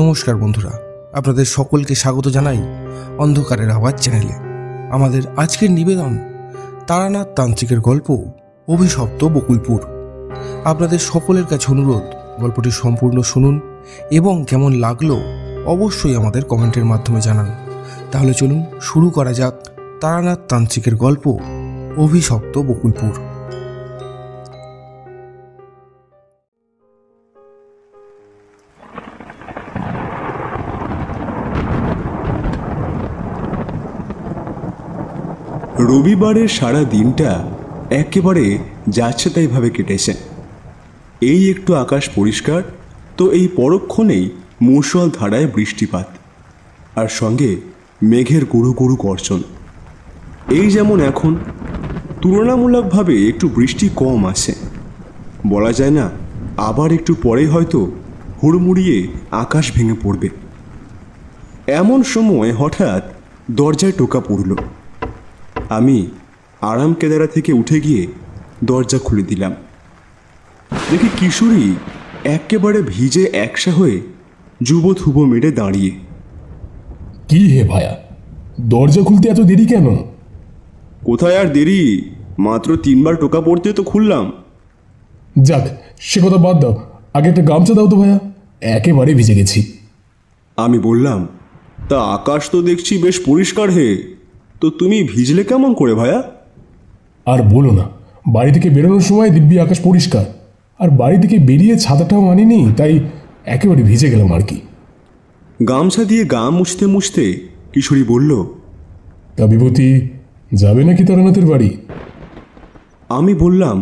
নমস্কার বন্ধুরা, আপনাদের সকলকে স্বাগত জানাই অন্ধকারের আওয়াজ চ্যানেলে। আমাদের আজকের নিবেদন তারানাথ তান্ত্রিকের গল্প অভিশপ্ত বকুলপুর। আপনাদের সকলের কাছে অনুরোধ, গল্পটি সম্পূর্ণ শুনুন এবং কেমন লাগলো অবশ্যই আমাদের কমেন্টের মাধ্যমে জানান। তাহলে চলুন শুরু করা যাক তারানাথ তান্ত্রিকের গল্প অভিশপ্ত বকুলপুর। রবিবারের সারা দিনটা একেবারে যাচ্ছে তাইভাবে কেটেছে। এই একটু আকাশ পরিষ্কার, তো এই পরক্ষণেই মুষল ধারায় বৃষ্টিপাত, আর সঙ্গে মেঘের গুরু গুরু গর্জন। এই যেমন এখন তুলনামূলকভাবে একটু বৃষ্টি কম আসে, বলা যায় না আবার একটু পরেই হয়তো হুড়মুড়িয়ে আকাশ ভেঙে পড়বে। এমন সময় হঠাৎ দরজায় টোকা পড়ল। আমি আরাম কেদারা থেকে উঠে গিয়ে দরজা খুলে দিলাম। দেখি কিশোরী একেবারে ভিজে একসা হয়ে যুবথুবো মেরে দাঁড়িয়ে। কি হে ভায়া, দরজা খুলতে এত দেরি কেন? কোথায় আর দেরি, মাত্র 3 বার টোকা পড়তে তো খুললাম। যাক, সে কথা বাদ দাও, আগে একটা গামছা দাও তো ভায়া, একেবারে ভিজে গেছি। আমি বললাম, তা আকাশ তো দেখছি বেশ পরিষ্কার হে, তো তুমি ভিজলে কেমন করে ভায়া? আর বলো না, বাড়ি থেকে বেরোনোর সময় দিব্যি আকাশ পরিষ্কার, আর বাড়ি থেকে বেরিয়ে ছাতাটাও আনিনি, তাই একেবারে ভিজে গেলাম আর কি। গামছা দিয়ে গা মুছতে মুছতে কিশোরী বলল, তা বিভূতি যাবে নাকি তারানাথের বাড়ি? আমি বললাম,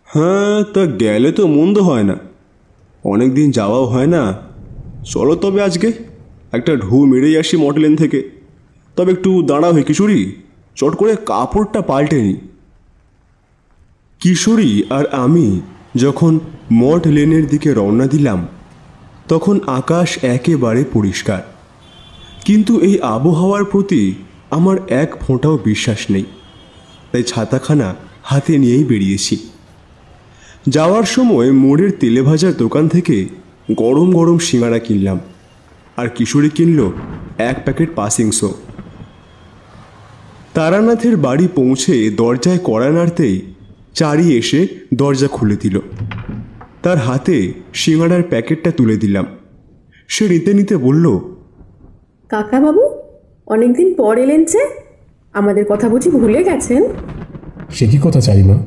হ্যাঁ তা গেলে তো মন্দ হয় না, অনেক দিন যাওয়াও হয় না। চলো তবে আজকে একটা ঢু মেরেই আসি মডেলেন থেকে। তবে একটু দাঁড়াও হে কিশোরী, চট করে কাপড়টা পাল্টে নি। কিশোরী আর আমি যখন মঠ লেনের দিকে রওনা দিলাম, তখন আকাশ একেবারে পরিষ্কার, কিন্তু এই আবহাওয়ার প্রতি আমার এক ফোঁটাও বিশ্বাস নেই, তাই ছাতাখানা হাতে নিয়েই বেরিয়েছি। যাওয়ার সময় মোড়ের তেলে ভাজার দোকান থেকে গরম গরম সিঙ্গারা কিনলাম, আর কিশোরী কিনল 1 প্যাকেট পাসিংসো। তারানাথের বাড়ি পৌঁছে দরজায় কড়া নাড়তেই চারি এসে দরজা খুলে দিল। তার হাতে সিঙ্গাড়ার প্যাকেটটা তুলে দিলাম। সে নিতে নিতে বলল, কাকাবাবু, অনেকদিন পর এলেন যে, আমাদের কথা বুঝি ভুলে গেছেন? সে কি কথা চারিমা,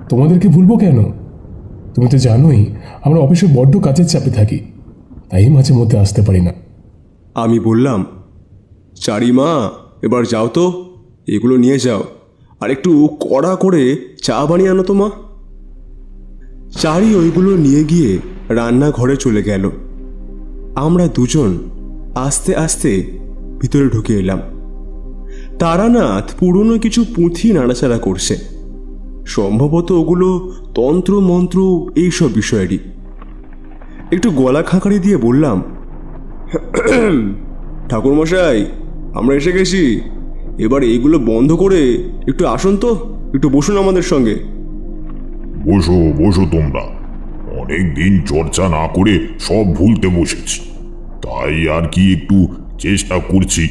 তোমাদেরকে ভুলবো কেন? তুমি তো জানোই আমরা অফিসে বড্ড কাজের চাপে থাকি, তাই মাঝে মধ্যে আসতে পারি না। আমি বললাম, চারিমা এবার যাও তো, এগুলো নিয়ে যাও, আর একটু কড়া করে চা বানিয়ে আনো তো মা। চারি ওইগুলো নিয়ে গিয়ে রান্নাঘরে চলে গেল। আমরা দুজন আস্তে আস্তে ভিতরে ঢুকে এলাম। তারানাথ পুরনো কিছু পুঁথি নাড়াচাড়া করছে, সম্ভবত ওগুলো তন্ত্র মন্ত্র এইসব বিষয়েরই। একটু গলা খাঁকারি দিয়ে বললাম, ঠাকুরমশাই আমরা এসে গেছি, এবার এইগুলো বন্ধ করে একটু আসুন তো, একটু বসুন আমাদের সঙ্গে। বসো বসো, তোমরা অনেক দিন চর্চা না করে সব ভুলতে বসেছি, তাই আর কি একটু চেষ্টা করছি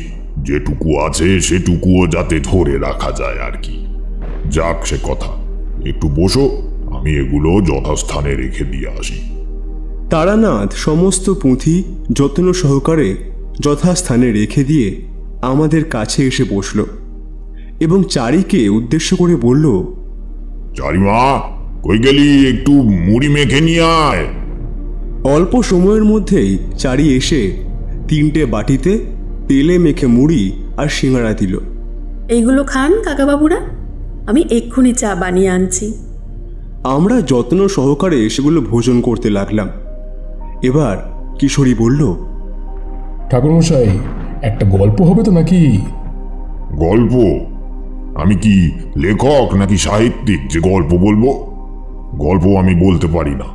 যেটুকু আছে সেটুকুও যাতে ধরে রাখা যায় আর কি। যাক সে কথা, একটু বসো, আমি এগুলো যথাস্থানে রেখে দিয়ে আসি। তারানাথ সমস্ত পুঁথি যত্ন সহকারে যথাস্থানে রেখে দিয়ে আমাদের কাছে এসে বসল এবং চারিকে উদ্দেশ্য করে বলল, চারিমা কই গেলি, একটু মুড়ি মেখে নিয়ে আয়। অল্প সময়ের মধ্যেই চারি এসে 3টে বাটিতে তেলে মেখে মুড়ি আর সিঙ্গাড়া দিল। এইগুলো খান কাকাবাবুরা, আমি এক্ষুনি চা বানিয়ে আনছি। আমরা যত্ন সহকারে সেগুলো ভোজন করতে লাগলাম। এবার কিশোরী বলল, ঠাকুরমশাই একটা গল্প হবে তো নাকি? গল্প? আমি কি লেখক নাকি সাহিত্যিক যে গল্প বলবো? গল্প আমি বলতে পারি না।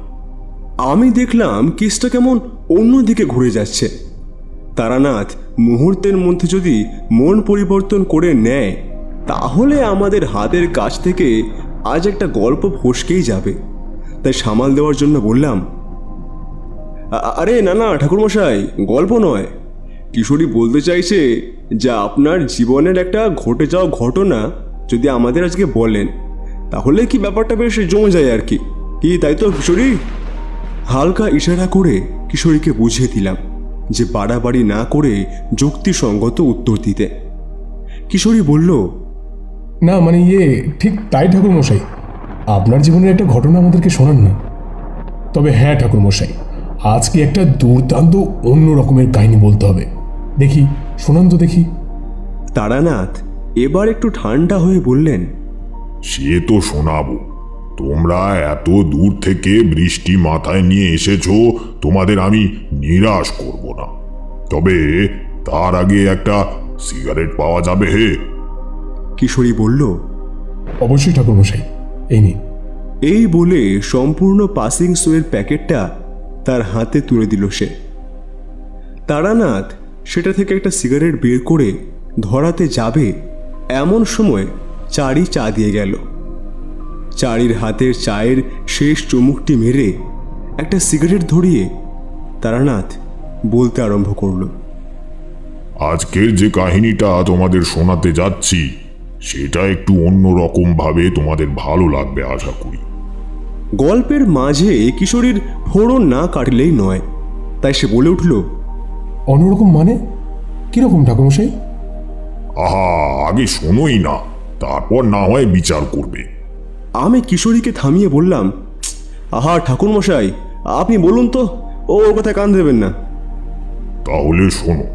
আমি দেখলাম কেসটা কেমন অন্যদিকে ঘুরে যাচ্ছে। তারানাথ মুহূর্তের মধ্যে যদি মন পরিবর্তন করে নেয়, তাহলে আমাদের হাতের কাছ থেকে আজ একটা গল্প ফসকেই যাবে। তাই সামাল দেওয়ার জন্য বললাম, আরে না না ঠাকুরমশাই, গল্প নয়। কিশোরী বলতে চাইছে যে আপনার জীবনের একটা ঘটে যাওয়া ঘটনা যদি আমাদের আজকে বলেন তাহলে কি ব্যাপারটা বেশ জমে যায় আর কি। কি তাই তো কিশোরী? হালকা ইশারা করে কিশোরীকে বুঝিয়ে দিলাম যে বাড়াবাড়ি না করে যুক্তিসঙ্গত উত্তর দিতে। কিশোরী বলল, না মানে ঠিক তাই ঠাকুরমশাই, আপনার জীবনের একটা ঘটনা আমাদেরকে শোনান না। তবে হ্যাঁ ঠাকুরমশাই, আজকে একটা দুর্দান্ত অন্য রকমের কাহিনী বলতে হবে। দেখি শোনান তো দেখি। তারানাথ এবার একটু ঠান্ডা হয়ে বললেন, সে তো শোনাবো। তোমরা এত দূর থেকে বৃষ্টি মাথায় নিয়ে এসেছো, তোমাদের আমি নিরাশ করব না। তবে তার আগে একটা সিগারেট পাওয়া যাবে হে? কিশোরী বলল, অবশ্যই ঠাকুরমশাই, এই নিন। এই বলে সম্পূর্ণ পাসিং সোয়ের প্যাকেটটা তার হাতে তুলে দিল সে। তারানাথ সেটা থেকে একটা সিগারেট বের করে ধরাতে যাবে এমন সময় চারি চা দিয়ে গেল। চারির হাতের চায়ের শেষ চুমুকটি মেরে একটা সিগারেট ধরিয়ে তারানাথ বলতে আরম্ভ করল, আজকের যে কাহিনীটা তোমাদের শোনাতে যাচ্ছি সেটা একটু অন্য রকম ভাবে তোমাদের ভালো লাগবে আশা করি। গল্পের মাঝে কিশোরীর ফোড়ন না কাটলেই নয়, তাই সে বলে উঠল, অন্যরকম মানে কিরকম ঠাকুরমশাই? আহা, আগে শোনোই না, তারপর না হয় বিচার করবে। আমি কিশোরীকে থামিয়ে বললাম, আহা ঠাকুরমশাই, আপনি বলুন তো, ওর কথায় কান দেবেন না। তাহলে শোনো।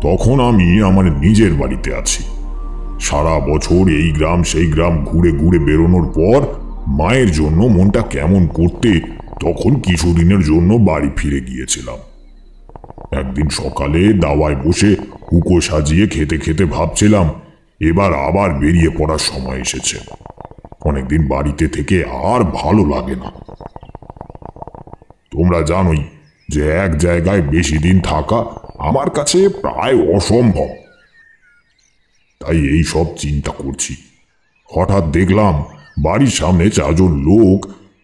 তখন আমি আমার নিজের বাড়িতে আছি। সারা বছর এই গ্রাম সেই গ্রাম ঘুরে ঘুরে বেরোনোর পর মায়ের জন্য মনটা কেমন করতে তখন কিছুদিনের জন্য বাড়ি ফিরে গিয়েছিলাম। একদিন সকালে দাওয়ায় বসে হুঁকো সাজিয়ে খেতে খেতে ভাবছিলাম এবার আবার বেরিয়ে পড়ার সময় এসেছে। অনেকদিন বাড়িতে থেকে আর ভালো লাগে না। তোমরা জানোই যে এক জায়গায় বেশি দিন থাকা আমার কাছে প্রায় অসম্ভব। তাই এই সব চিন্তা করছি। হঠাৎ দেখলাম বাড়ির সামনে 4 জন লোক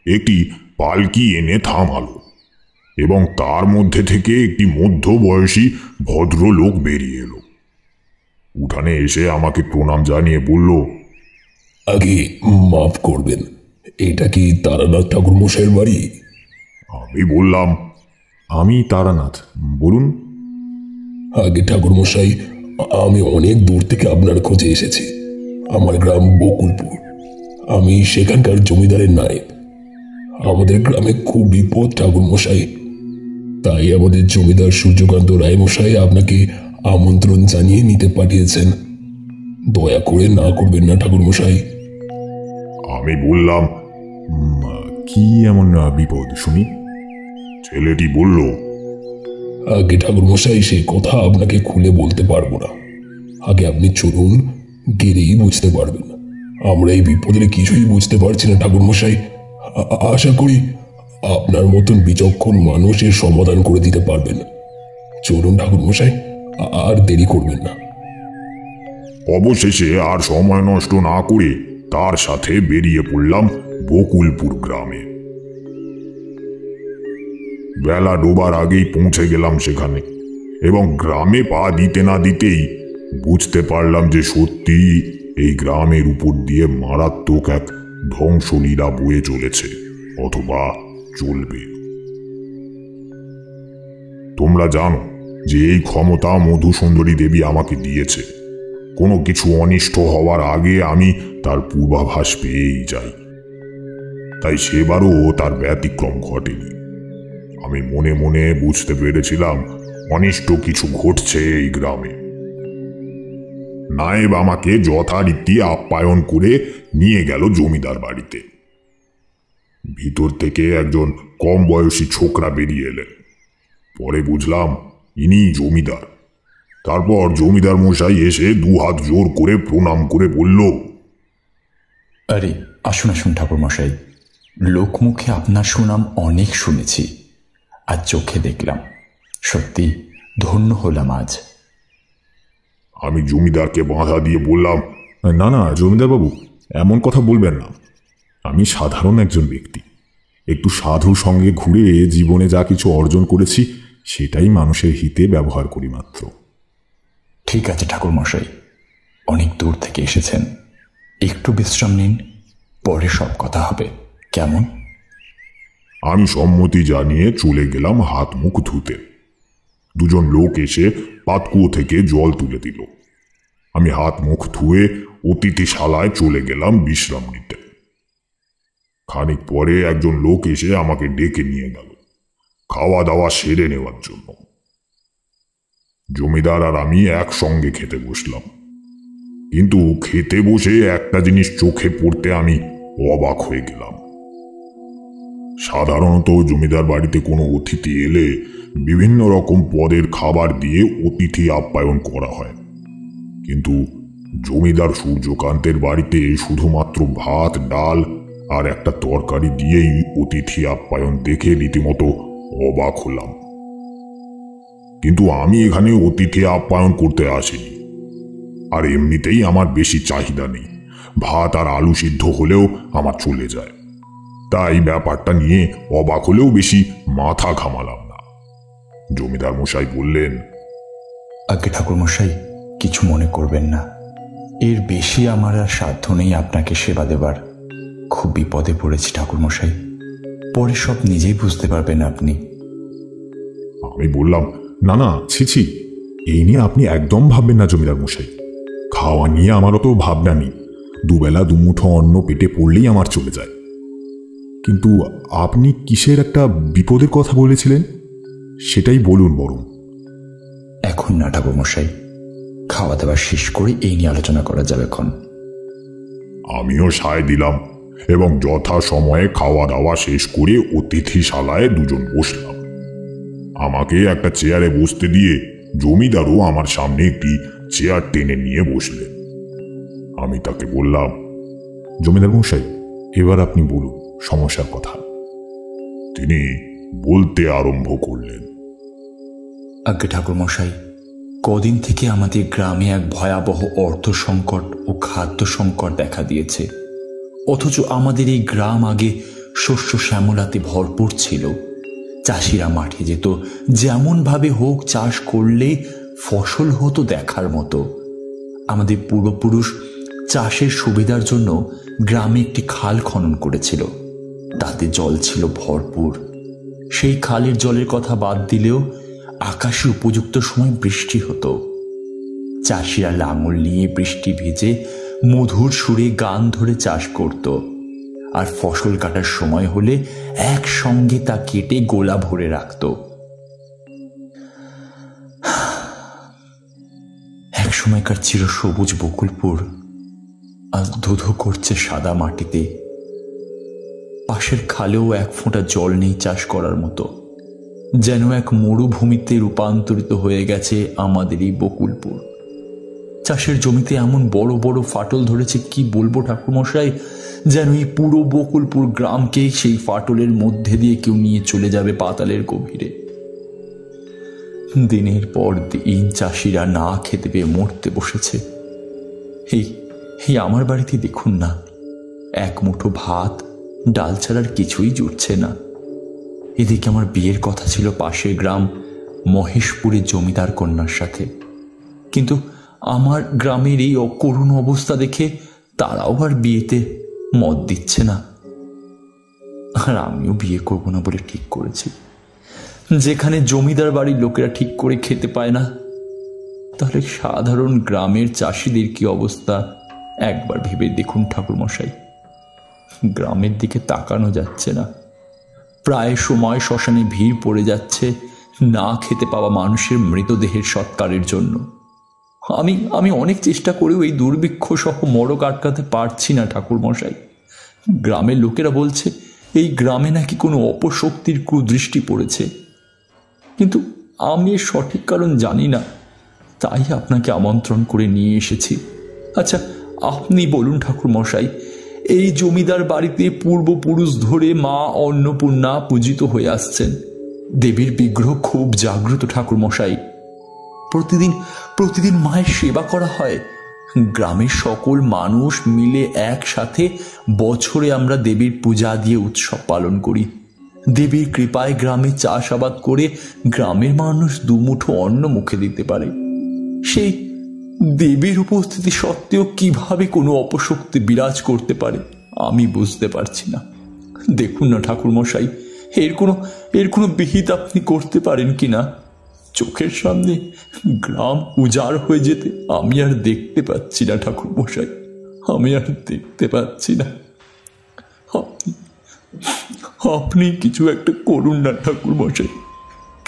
একটি পালকি এনে থামালো এবং তার মধ্যে থেকে একটি মধ্যবয়সী ভদ্রলোক বেরিয়ে এলো। উঠানে এসে আমাকে প্রণাম জানিয়ে বলল, আগে মাফ করবেন, এটা কি তারানাথ ঠাকুরমশাইয়ের বাড়ি? আমি বললাম, আমি তারানাথ, বলুন। আগে ঠাকুরমশাই, আমি অনেক দূর থেকে আপনার খোঁজে এসেছি। আমার গ্রাম বকুলপুর, আমি সেখানকার জমিদারের নায়েব। আমাদের গ্রামে খুব বিপদ ঠাকুরমশাই, তাই আমাদের জমিদার সূর্যকান্ত রায়মশাই আপনাকে আমন্ত্রণ জানিয়ে নিতে পাঠিয়েছেন। দয়া করে না করবেন না ঠাকুরমশাই। আমি বললাম, কি এমন বিপদ শুনি? ছেলেটি বলল, আগে ঠাকুরমশাই, সে কথা আপনাকে খুলে বলতে পারবো না। আগে আপনি চলুন, গেলেই বুঝতে পারবেন। আমরা এই বিপদের কিছুই বুঝতে পারছি না ঠাকুরমশাই। আশা করি আপনার মতন বিচক্ষণ মানুষ এর সমাধান করে দিতে পারবেন। চলুন ঠাকুরমশাই, আর দেরি করবেন না। অবশেষে আর সময় নষ্ট না করে তার সাথে বেরিয়ে পড়লাম বকুলপুর গ্রামে। বেলা ডোবার আগেই পৌঁছে গেলাম সেখানে এবং গ্রামে পা দিতে না দিতেই বুঝতে পারলাম যে সত্যি এই গ্রামের উপর দিয়ে মারাত্মক এক ধ্বংসলীলা বয়ে চলেছে অথবা চলবে। তোমরা জানো যে এই ক্ষমতা মধুসুন্দরী দেবী আমাকে দিয়েছে। কোনো কিছু অনিষ্ট হওয়ার আগে আমি তার পূর্বাভাস পেয়েই যাই। তাই সেবারও তার ব্যতিক্রম ঘটেনি। আমি মনে মনে বুঝতে পেরেছিলাম অনিষ্ট কিছু ঘটছে এই গ্রামে। নায়েব আমাকে যথারীতি আপ্যায়ন করে নিয়ে গেল জমিদার বাড়িতে। ভিতর থেকে একজন কম বয়সী ছোকরা বেরিয়ে এলেন। পরে বুঝলাম ইনি জমিদার। তারপর জমিদার মশাই এসে 2 হাত জোর করে প্রণাম করে বলল, আরে আসুন আসুন ঠাকুরমশাই, লোকমুখে আপনার সুনাম অনেক শুনেছি, আজ চোখে দেখলাম। সত্যি ধন্য হলাম আজ। আমি জমিদারকে বাধা দিয়ে বললাম, না না জমিদার বাবু, এমন কথা বলবেন না। আমি সাধারণ একজন ব্যক্তি। একটু সাধুর সঙ্গে ঘুরে জীবনে যা কিছু অর্জন করেছি সেটাই মানুষের হিতে ব্যবহার করি মাত্র। ঠিক আছে ঠাকুরমশাই, অনেক দূর থেকে এসেছেন, একটু বিশ্রাম নিন, পরে সব কথা হবে, কেমন? আমি সম্মতি জানিয়ে চলে গেলাম হাত মুখ ধুতে। দুজন লোক এসে পাতকুয়ো থেকে জল তুলে দিল। আমি হাত মুখ ধুয়ে অতিথিশালায় চলে গেলাম বিশ্রাম নিতে। খানিক পরে একজন লোক এসে আমাকে ডেকে নিয়ে গেল খাওয়া দাওয়া সেরে নেওয়ার জন্য। জমিদার আর আমি একসঙ্গে খেতে বসলাম, কিন্তু খেতে বসে একটা জিনিস চোখে পড়তে আমি অবাক হয়ে গেলাম। সাধারণত জমিদার বাড়িতে কোনো অতিথি এলে বিভিন্ন রকম পদের খাবার দিয়ে অতিথি আপ্যায়ন করা হয়, কিন্তু জমিদার সূর্যকান্তের বাড়িতে শুধুমাত্র ভাত, ডাল আর একটা তরকারি দিয়েই অতিথি আপ্যায়ন দেখে রীতিমতো অবাক হলাম। কিন্তু আমি এখানে অতিথি আপ্যায়ন করতে আসিনি, আর এমনিতেই আমার বেশি চাহিদা নেই, ভাত আর আলু সিদ্ধ হলেও আমার চলে যায়। তাই ব্যাপারটা নিয়ে অবাক হলেও বেশি মাথা ঘামালাম না। জমিদার মশাই বললেন, আগে ঠাকুরমশাই, কিছু মনে করবেন না, এর বেশি আমার আর সাধ্য নেই আপনাকে সেবা দেবার। খুব বিপদে পড়েছি ঠাকুরমশাই, পরে সব নিজেই বুঝতে পারবেন আপনি। আমি বললাম, না না, ছি, এই নিয়ে আপনি একদম ভাববেন না জমিদার মশাই। খাওয়া নিয়ে আমার অত ভাবনা নেই, দুবেলা দুমুঠো অন্ন পেটে পড়লেই আমার চলে যায়। কিন্তু আপনি কিসের একটা বিপদের কথা বলেছিলেন, সেটাই বলুন বরং। এখন না ঠাকুরমশাই, খাওয়া দাওয়া শেষ করে এই নিয়ে আলোচনা করা যাবে এখন। আমিও সায় দিলাম এবং যথা সময়ে খাওয়া দাওয়া শেষ করে অতিথিশালায় দুজন বসলাম। আমাকে একটা চেয়ারে বসতে দিয়ে জমিদারও আমার সামনে একটি চেয়ার টেনে নিয়ে বসলেন। আমি তাকে বললাম, জমিদার মশাই, এবার আপনি বলুন সমস্যার কথা। তিনি বলতে আরম্ভ করলেন, আগে ঠাকুরমশাই, কদিন থেকে আমাদের গ্রামে এক ভয়াবহ অর্থ সংকট ও খাদ্য সংকট দেখা দিয়েছে। অথচ আমাদের এই গ্রাম আগে শস্য শ্যামলাতে ভরপুর ছিল। চাষিরা মাঠে যেত, যেমনভাবে হোক চাষ করলে ফসল হতো দেখার মতো। আমাদের পূর্বপুরুষ চাষের সুবিধার জন্য গ্রামে একটি খাল খনন করেছিল, তাতে জল ছিল ভরপুর। সেই খালের জলের কথা বাদ দিলেও আকাশে উপযুক্ত সময় বৃষ্টি হতো। চাষিরা লাঙল নিয়ে বৃষ্টি ভিজে মধুর সুরে গান ধরে চাষ করত, আর ফসল কাটার সময় হলে একসঙ্গে তা কেটে গোলা ভরে রাখত। এক সময়কার চিরসবুজ বকুলপুর আজ ধুধু করছে সাদা মাটিতে। পাশের খালেও এক ফোঁটা জল নেই চাষ করার মতো, যেন এক মরুভূমিতে রূপান্তরিত হয়ে গেছে আমাদের এই বকুলপুর। চাষের জমিতে এমন বড় বড় ফাটল ধরেছে, কি বলবো ঠাকুরমশাই, যেন এই পুরো বকুলপুর গ্রামকে সেই ফাটলের মধ্যে দিয়ে কেউ নিয়ে চলে যাবে পাতালের গভীরে। দিনের পর দিন চাষিরা না খেতে পেয়ে মরতে বসেছে। এই আমার বাড়িতে দেখুন না, এক মুঠো ভাত ডাল ছাড়ার কিছুই জুটছে না। এদিকে আমার বিয়ের কথা ছিল পাশের গ্রাম মহেশপুরের জমিদার কন্যার সাথে, কিন্তু আমার গ্রামের এই অকরুণ অবস্থা দেখে তারাও আর বিয়েতে মত দিচ্ছে না। আর আমিও বিয়ে করব না বলে ঠিক করেছি। যেখানে জমিদার বাড়ির লোকেরা ঠিক করে খেতে পায় না, তাহলে সাধারণ গ্রামের চাষিদের কি অবস্থা একবার ভেবে দেখুন ঠাকুরমশাই। গ্রামের দিকে তাকানো যাচ্ছে না, প্রায় সময় শ্মশানে ভিড় পড়ে যাচ্ছে না খেতে পাওয়া মানুষের মৃতদেহের সৎকারের জন্য। আমি অনেক চেষ্টা করেও এই দুর্ভিক্ষ সহ মড়ক আটকাতে পারছি না ঠাকুরমশাই। গ্রামের লোকেরা বলছে এই গ্রামে নাকি কোনো অপশক্তির কুদৃষ্টি পড়েছে, কিন্তু আমি এর সঠিক কারণ জানি না, তাই আপনাকে আমন্ত্রণ করে নিয়ে এসেছি। আচ্ছা, আপনি বলুন ঠাকুরমশাই, এই জমিদার বাড়িতে পূর্বপুরুষ ধরে মা অন্নপূর্ণা পূজিত হয়ে আসছেন। দেবীর বিগ্রহ খুব জাগ্রত ঠাকুরমশাই। প্রতিদিন মায়ের সেবা করা হয়, গ্রামের সকল মানুষ মিলে একসাথে বছরে আমরা দেবীর পূজা দিয়ে উৎসব পালন করি। দেবীর কৃপায় গ্রামে চাষাবাদ করে গ্রামের মানুষ দুমুঠো অন্ন মুখে দিতে পারে। সেই দেবীর উপস্থিতি সত্ত্বেও কিভাবে কোনো অপশক্তি বিরাজ করতে পারে আমি বুঝতে পারছি না। দেখুন না ঠাকুরমশাই, এর কোনো বিহিত আপনি করতে পারেন কি না? চোখের সামনে গ্রাম উজাড় হয়ে যেতে আমি আর দেখতে পাচ্ছি না ঠাকুরমশাই, আমি আর দেখতে পাচ্ছি না। আপনি কিছু একটা করুন না ঠাকুরমশাই,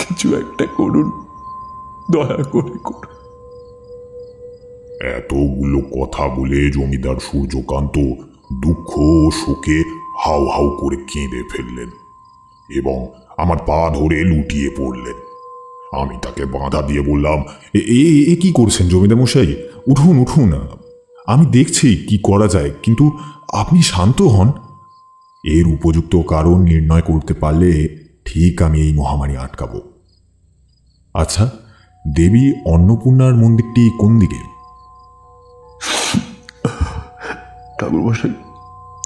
কিছু একটা করুন, দয়া করে করুন। এতগুলো কথা বলে জমিদার সূর্যকান্ত দুঃখ ও শোকে হাউ হাউ করে কেঁদে ফেললেন এবং আমার পা ধরে লুটিয়ে পড়লেন। আমি তাকে বাধা দিয়ে বললাম, এ কি করছেন জমিদার মশাই? উঠুন উঠুন, আমি দেখছি কি করা যায়, কিন্তু আপনি শান্ত হন। এর উপযুক্ত কারণ নির্ণয় করতে পারলে ঠিক আমি এই মহামারী আটকাবো। আচ্ছা, দেবী অন্নপূর্ণার মন্দিরটি কোন দিকে?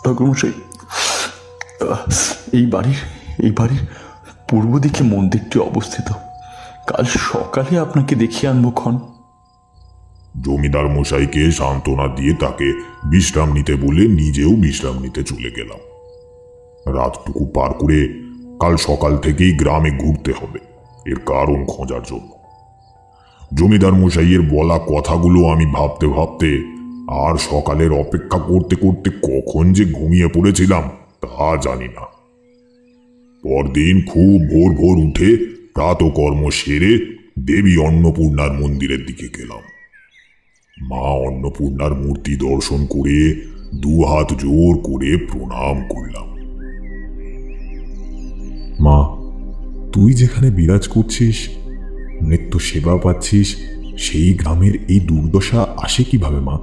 ঠাকুরমশাই, এই বাড়ির পূর্ব দিকে মন্দিরটি অবস্থিত। কাল সকালে আপনাকে দেখিয়ে আনবো ক্ষণ। জমিদার মশাইকে সান্ত্বনা দিয়ে তাকে বিশ্রাম নিতে বলে নিজেও বিশ্রাম নিতে চলে গেলাম। রাতটুকু পার করে কাল সকাল থেকেই গ্রামে ঘুরতে হবে এর কারণ খোঁজার জন্য। জমিদার মশাইয়ের বলা কথাগুলো আমি ভাবতে ভাবতে আর সকালের অপেক্ষা করতে করতে কখন যে ঘুমিয়ে পড়েছিলাম তা জানি না। পরদিন খুব ভোর ভোর উঠে প্রাতকর্ম সেরে দেবী অন্নপূর্ণার মন্দিরের দিকে গেলাম। মা অন্নপূর্ণার মূর্তি দর্শন করে দুহাত জোর করে প্রণাম করলাম। মা, তুই যেখানে বিরাজ করছিস, নিত্য সেবা পাচ্ছিস, সেই গ্রামের এই দুর্দশা আসে কিভাবে মা?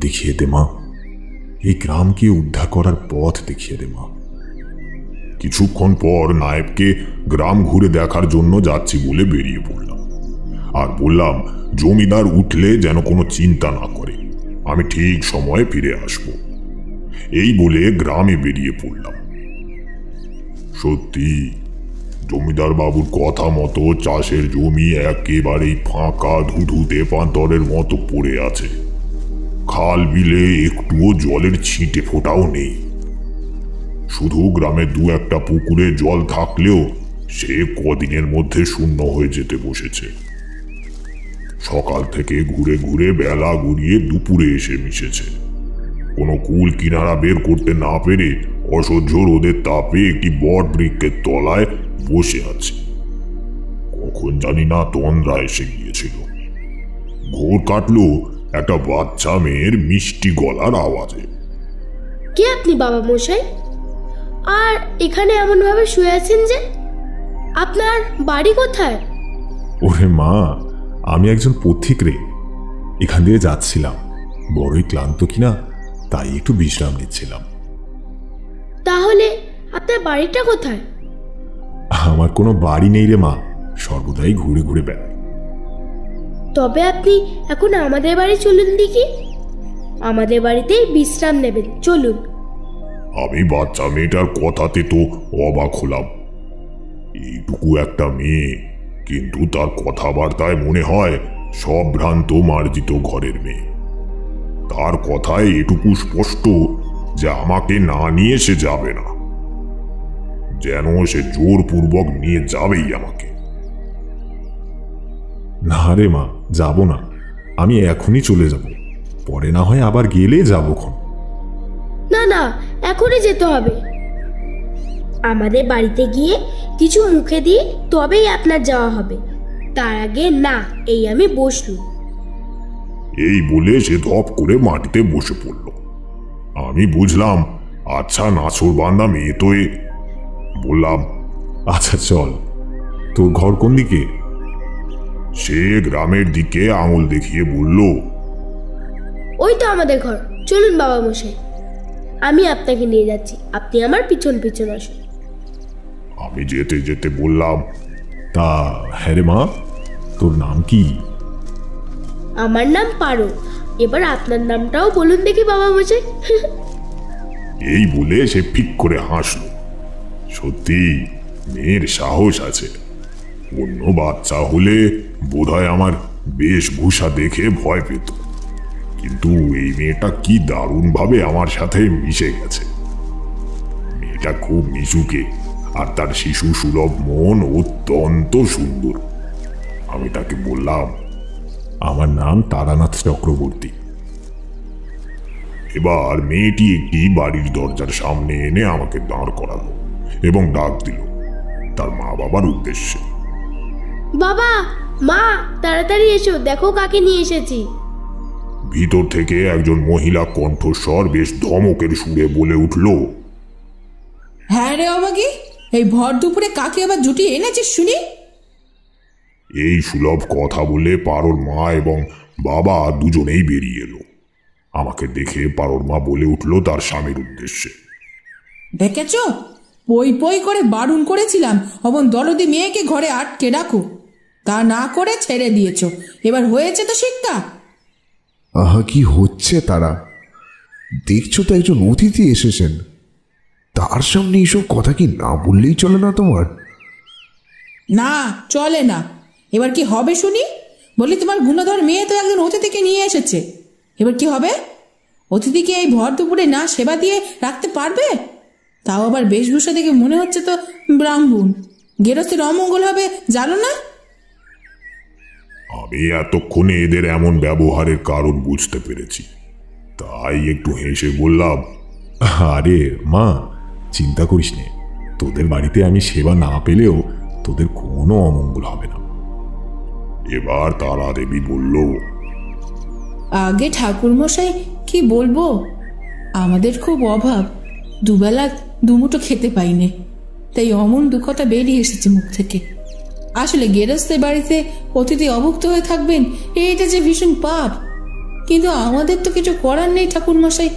দেখিয়ে দে মা, এই গ্রামকে উদ্ধার করার পথ দেখিয়ে দে মা। কিছুক্ষণ পর নায়েবকে গ্রাম ঘুরে দেখার জন্য যাচ্ছি বলে বেরিয়ে পড়লাম আর বললাম জমিদার উঠলে যেন কোনো চিন্তা না করে, আমি ঠিক সময়ে ফিরে আসব। এই বলে গ্রামে বেরিয়ে পড়লাম। সত্যি জমিদার বাবুর কথা মতো চাষের জমি একেবারেই ফাঁকা, ধুধুতে পান্তরের মতো পড়ে আছে। খাল বিলে একটুও জলের ছিটে ফোটাও নেই। শুধু গ্রামে দু একটা পুকুরে জল থাকলেও সে কদিনের মধ্যে শূন্য হয়ে যেতে বসেছে। সকাল থেকে ঘুরে ঘুরে বেলা গড়িয়ে দুপুরে এসে মিশেছে। কোনো কুল কিনারা বের করতে না পেরে অসহ্য রোদের তাপে একটি বট বৃক্ষের তলায় বসে আছে। কখন জানি না তন্দ্রা এসে গিয়েছিল। ঘোর কাটলো একটা বাচ্চা মেয়ের মিষ্টি গলার আওয়াজে। কে আপনি বাবা মশাই? আর এখানে এমন ভাবে শুয়ে আছেন যে? আপনার বাড়ি কোথায়? ওরে মা, আমি একজন পথিক রে। এখান দিয়ে যাচ্ছিলাম, বড়ই ক্লান্ত কিনা, তাই একটু বিশ্রাম নিচ্ছিলাম। তাহলে আপনার বাড়িটা কোথায়? আমার কোনো বাড়ি নেই রে মা, সর্বদাই ঘুরে ঘুরে বেড়াই। তবে আপনি এখন আমাদের বাড়ি চলুন দেখি, আমাদের বাড়িতেই বিশ্রাম নেবেন, চলুন। আমি বাচ্চা মেয়েটার কথাতে তো অবাক হলাম। এইটুকু একটা মেয়ে, কিন্তু তার কথাবার্তায় মনে হয় সব ভ্রান্ত মার্জিত ঘরের মেয়ে। তার কথায় এটুকু স্পষ্ট যে আমাকে না নিয়ে সে যাবে না, যেন সে জোরপূর্বক নিয়ে যাবেই আমাকে। না রে মা, যাব না, আমি এখনই চলে যাব, পরে না হয় আবার গেলে যাবো খন। না না, এখনই যেতে হবে। আমাদের বাড়িতে গিয়ে কিছু মুখে দিয়ে তবেই আপনার যাওয়া হবে, তার আগে না। এই আমি বসলুম। এই বলে সে ধপ করে মাটিতে বসে পড়ল। আমি বুঝলাম আচ্ছা নাছোড় বান্দা মেয়ে তো এ। বললাম, আচ্ছা চল, তোর ঘর কোন দিকে? সে গ্রামের দিকে আঙুল দেখিয়ে বলল, ওই তো আমাদের ঘর, চলুন বাবা মশাই, আমি আপনাকে নিয়ে যাচ্ছি, আপনি আমার পিছন পিছন আসুন। আমি যেতে যেতে বললাম, তা হ্যাঁ রে মা, তোর নাম কি? আমার নাম পারো, এবার আপনার নামটাও বলুন দেখি বাবা মশাই। এই বলে সে ফিক করে হাসল। সত্যি মেয়ের সাহস আছে। অন্য বাচ্চা হলে বোধহয় আমার বেশভূষা দেখে ভয় পেত, কিন্তু এই মেয়েটা কি দারুণভাবে আমার সাথে মিশে গেছে। মেয়েটা খুব মিশুকে, আর তার শিশু সুলভ মন অত্যন্ত সুন্দর। আমি তাকে বললাম, আমার নাম তারানাথ চক্রবর্তী। এবার মেয়েটি একটি বাড়ির দরজার সামনে এনে আমাকে দাঁড় করালো এবং ডাক দিল তার মা বাবার উদ্দেশ্যে। বাবা, মা, তাড়াতাড়ি এসো, দেখো কাকে নিয়ে এসেছি। ভিতর থেকে একজন মহিলা কণ্ঠস্বর বেশ ধমকের সুরে বলে উঠল, হ্যাঁ রে অবাগি, এই ভর দুপুরে কাকে আবার জুটিয়ে এনেছিস শুনি? এই সুলভ কথা বলে পারোর মা এবং বাবা দুজনেই বেরিয়ে এলো। আমাকে দেখে পারোর মা বলে উঠল তার স্বামীর উদ্দেশ্যে, দেখেছ, পই পই করে বারণ করেছিলাম অমন দরদি মেয়েকে ঘরে আটকে রাখো, তা না করে ছেড়ে দিয়েছ। এবার হয়েছে তো শিক্ষা। আহা, কি হচ্ছে তারা? দেখছো তো একজন অতিথি এসেছেন, তার সামনে এইসব কথা কি না বললেই চলে না তোমার? না, চলে না। এবার কি হবে শুনি? বলি, তোমার গুণধর মেয়ে তো একজন অতিথিকে নিয়ে এসেছে, এবার কি হবে? অতিথিকে এই ভর দুপুরে না সেবা দিয়ে রাখতে পারবে? তাও আবার বেশভূষা দেখে মনে হচ্ছে তো ব্রাহ্মণ। গেরস্থের অমঙ্গল হবে, জানো না? আমি এতক্ষণে এদের এমন ব্যবহারের কারণ বুঝতে পেরেছি, তাই একটু হেসে বললাম, আরে মা, চিন্তা করিস নে, তোদের বাড়িতে আমি সেবা না পেলেও তোদের কোনো অমঙ্গল হবে না। এবার তারা দেবী বলল, আগে ঠাকুরমশাই কি বলবো, আমাদের খুব অভাব, দুবেলা দুমুটো খেতে পাইনে, তাই অমন দু কথা বেরিয়ে এসেছে মুখ থেকে। আসলে গেরস্তের বাড়িতে অতিথি অভুক্ত হয়ে থাকবেন, এইটা যে ভীষণ পাপ। কিন্তু আমাদের তো কিছু করার নেই ঠাকুরমশাই,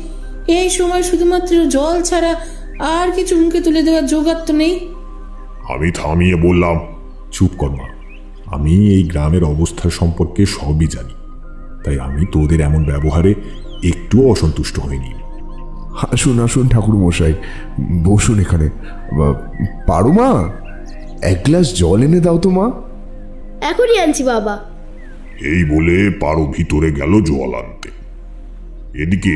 এই সময় শুধুমাত্র জল ছাড়া আর কিছু মুখে তুলে দেওয়ার জোগাড় তো নেই। আমি থামিয়ে বললাম, চুপ কর মা, আমি এই গ্রামের অবস্থা সম্পর্কে সবই জানি, তাই আমি তোদের এমন ব্যবহারে একটুও অসন্তুষ্ট হইনি। আসুন আসুন ঠাকুর মশাই, বসুন এখানে। পারো মা, এক গ্লাস জল এনে দাও তো মা। এখনই আনছি বাবা। এই বলে পারো ভিতরে গেল জল আনতে। এদিকে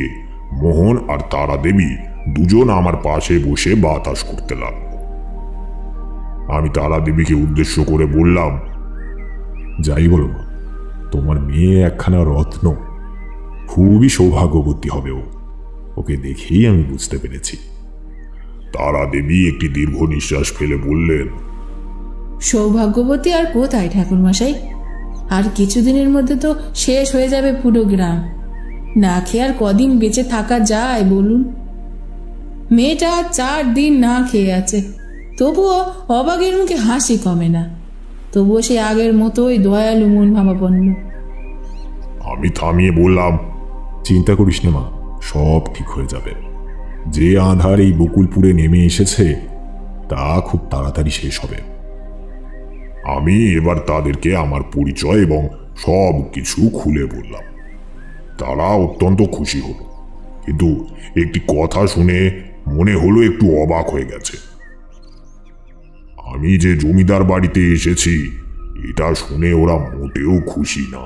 মোহন আর তারা দেবী দুজন আমার পাশে বসে বাতাস করতে লাগলো। আমি তারা দেবীকে উদ্দেশ্য করে বললাম, যাই বলো মা, তোমার মেয়ে একখানা রত্ন, খুবই সৌভাগ্যবতী হবে ও, ওকে দেখেই আমি বুঝতে পেরেছি। তারা দেবী একটি দীর্ঘ নিঃশ্বাস ফেলে বললেন, সৌভাগ্যবতী আর কোথায় ঠাকুরমশাই, আর কিছুদিনের মধ্যে তো শেষ হয়ে যাবে পুরো গ্রাম। না খেয়ে আর কদিন বেঁচে থাকা যায় বলুন? মেয়েটা 4 দিন না খেয়ে আছে, তবুও অবাগের মুখে হাসি কমে না, তবুও সে আগের মতোই দয়ালু মন ভাবাপন্ন। আমি থামিয়ে বললাম, চিন্তা করিস না মা, সব ঠিক হয়ে যাবে। যে আঁধার এই বকুলপুরে নেমে এসেছে তা খুব তাড়াতাড়ি শেষ হবে। আমি এবার তাদেরকে আমার পরিচয় এবং সব কিছু খুলে বললাম। তারা অত্যন্ত খুশি হলো, কিন্তু একটি কথা শুনে মনে হলো একটু অবাক হয়ে গেছে। আমি যে জমিদার বাড়িতে এসেছি এটা শুনে ওরা মোটেও খুশি না।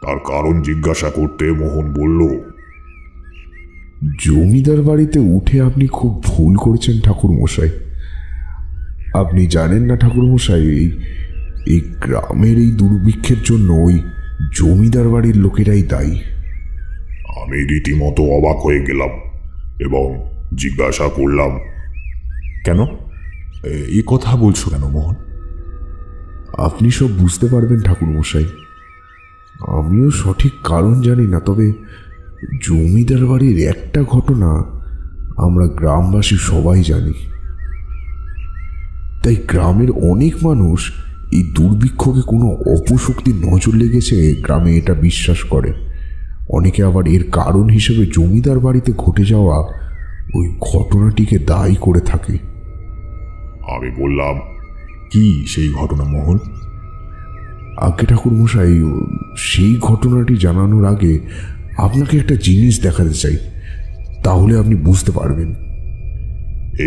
তার কারণ জিজ্ঞাসা করতে মোহন বলল, জমিদার বাড়িতে উঠে আপনি খুব ভুল করেছেন ঠাকুর মশাই। আপনি জানেন না ঠাকুর মশাই, এই গ্রামের এই দুর্ভিক্ষের জন্য ওই জমিদার বাড়ির লোকেরাই দায়ী। আমি রীতিমতো অবাক হয়ে গেলাম এবং জিজ্ঞাসা করলাম, কেন এই কথা বলছো কেন মোহন? আপনি সব বুঝতে পারবেন ঠাকুর মশাই, আমিও সঠিক কারণ জানি না, তবে জমিদার বাড়ির একটা ঘটনা আমরা গ্রামবাসী সবাই জানি। তাই গ্রামের অনেক মানুষ এই দুর্ভিক্ষকে কোনো অপশক্তির নজর লেগেছে গ্রামে এটা বিশ্বাস করে। অনেকে আবার এর কারণ হিসেবে জমিদার বাড়িতে ঘটে যাওয়া ওই ঘটনাটিকে দায়ী করে থাকে। আমি বললাম, কি সেই ঘটনা মোহন? আজ্ঞে ঠাকুরমশাই, সেই ঘটনাটি জানানোর আগে আপনাকে একটা জিনিস দেখাতে চাই, তাহলে আপনি বুঝতে পারবেন।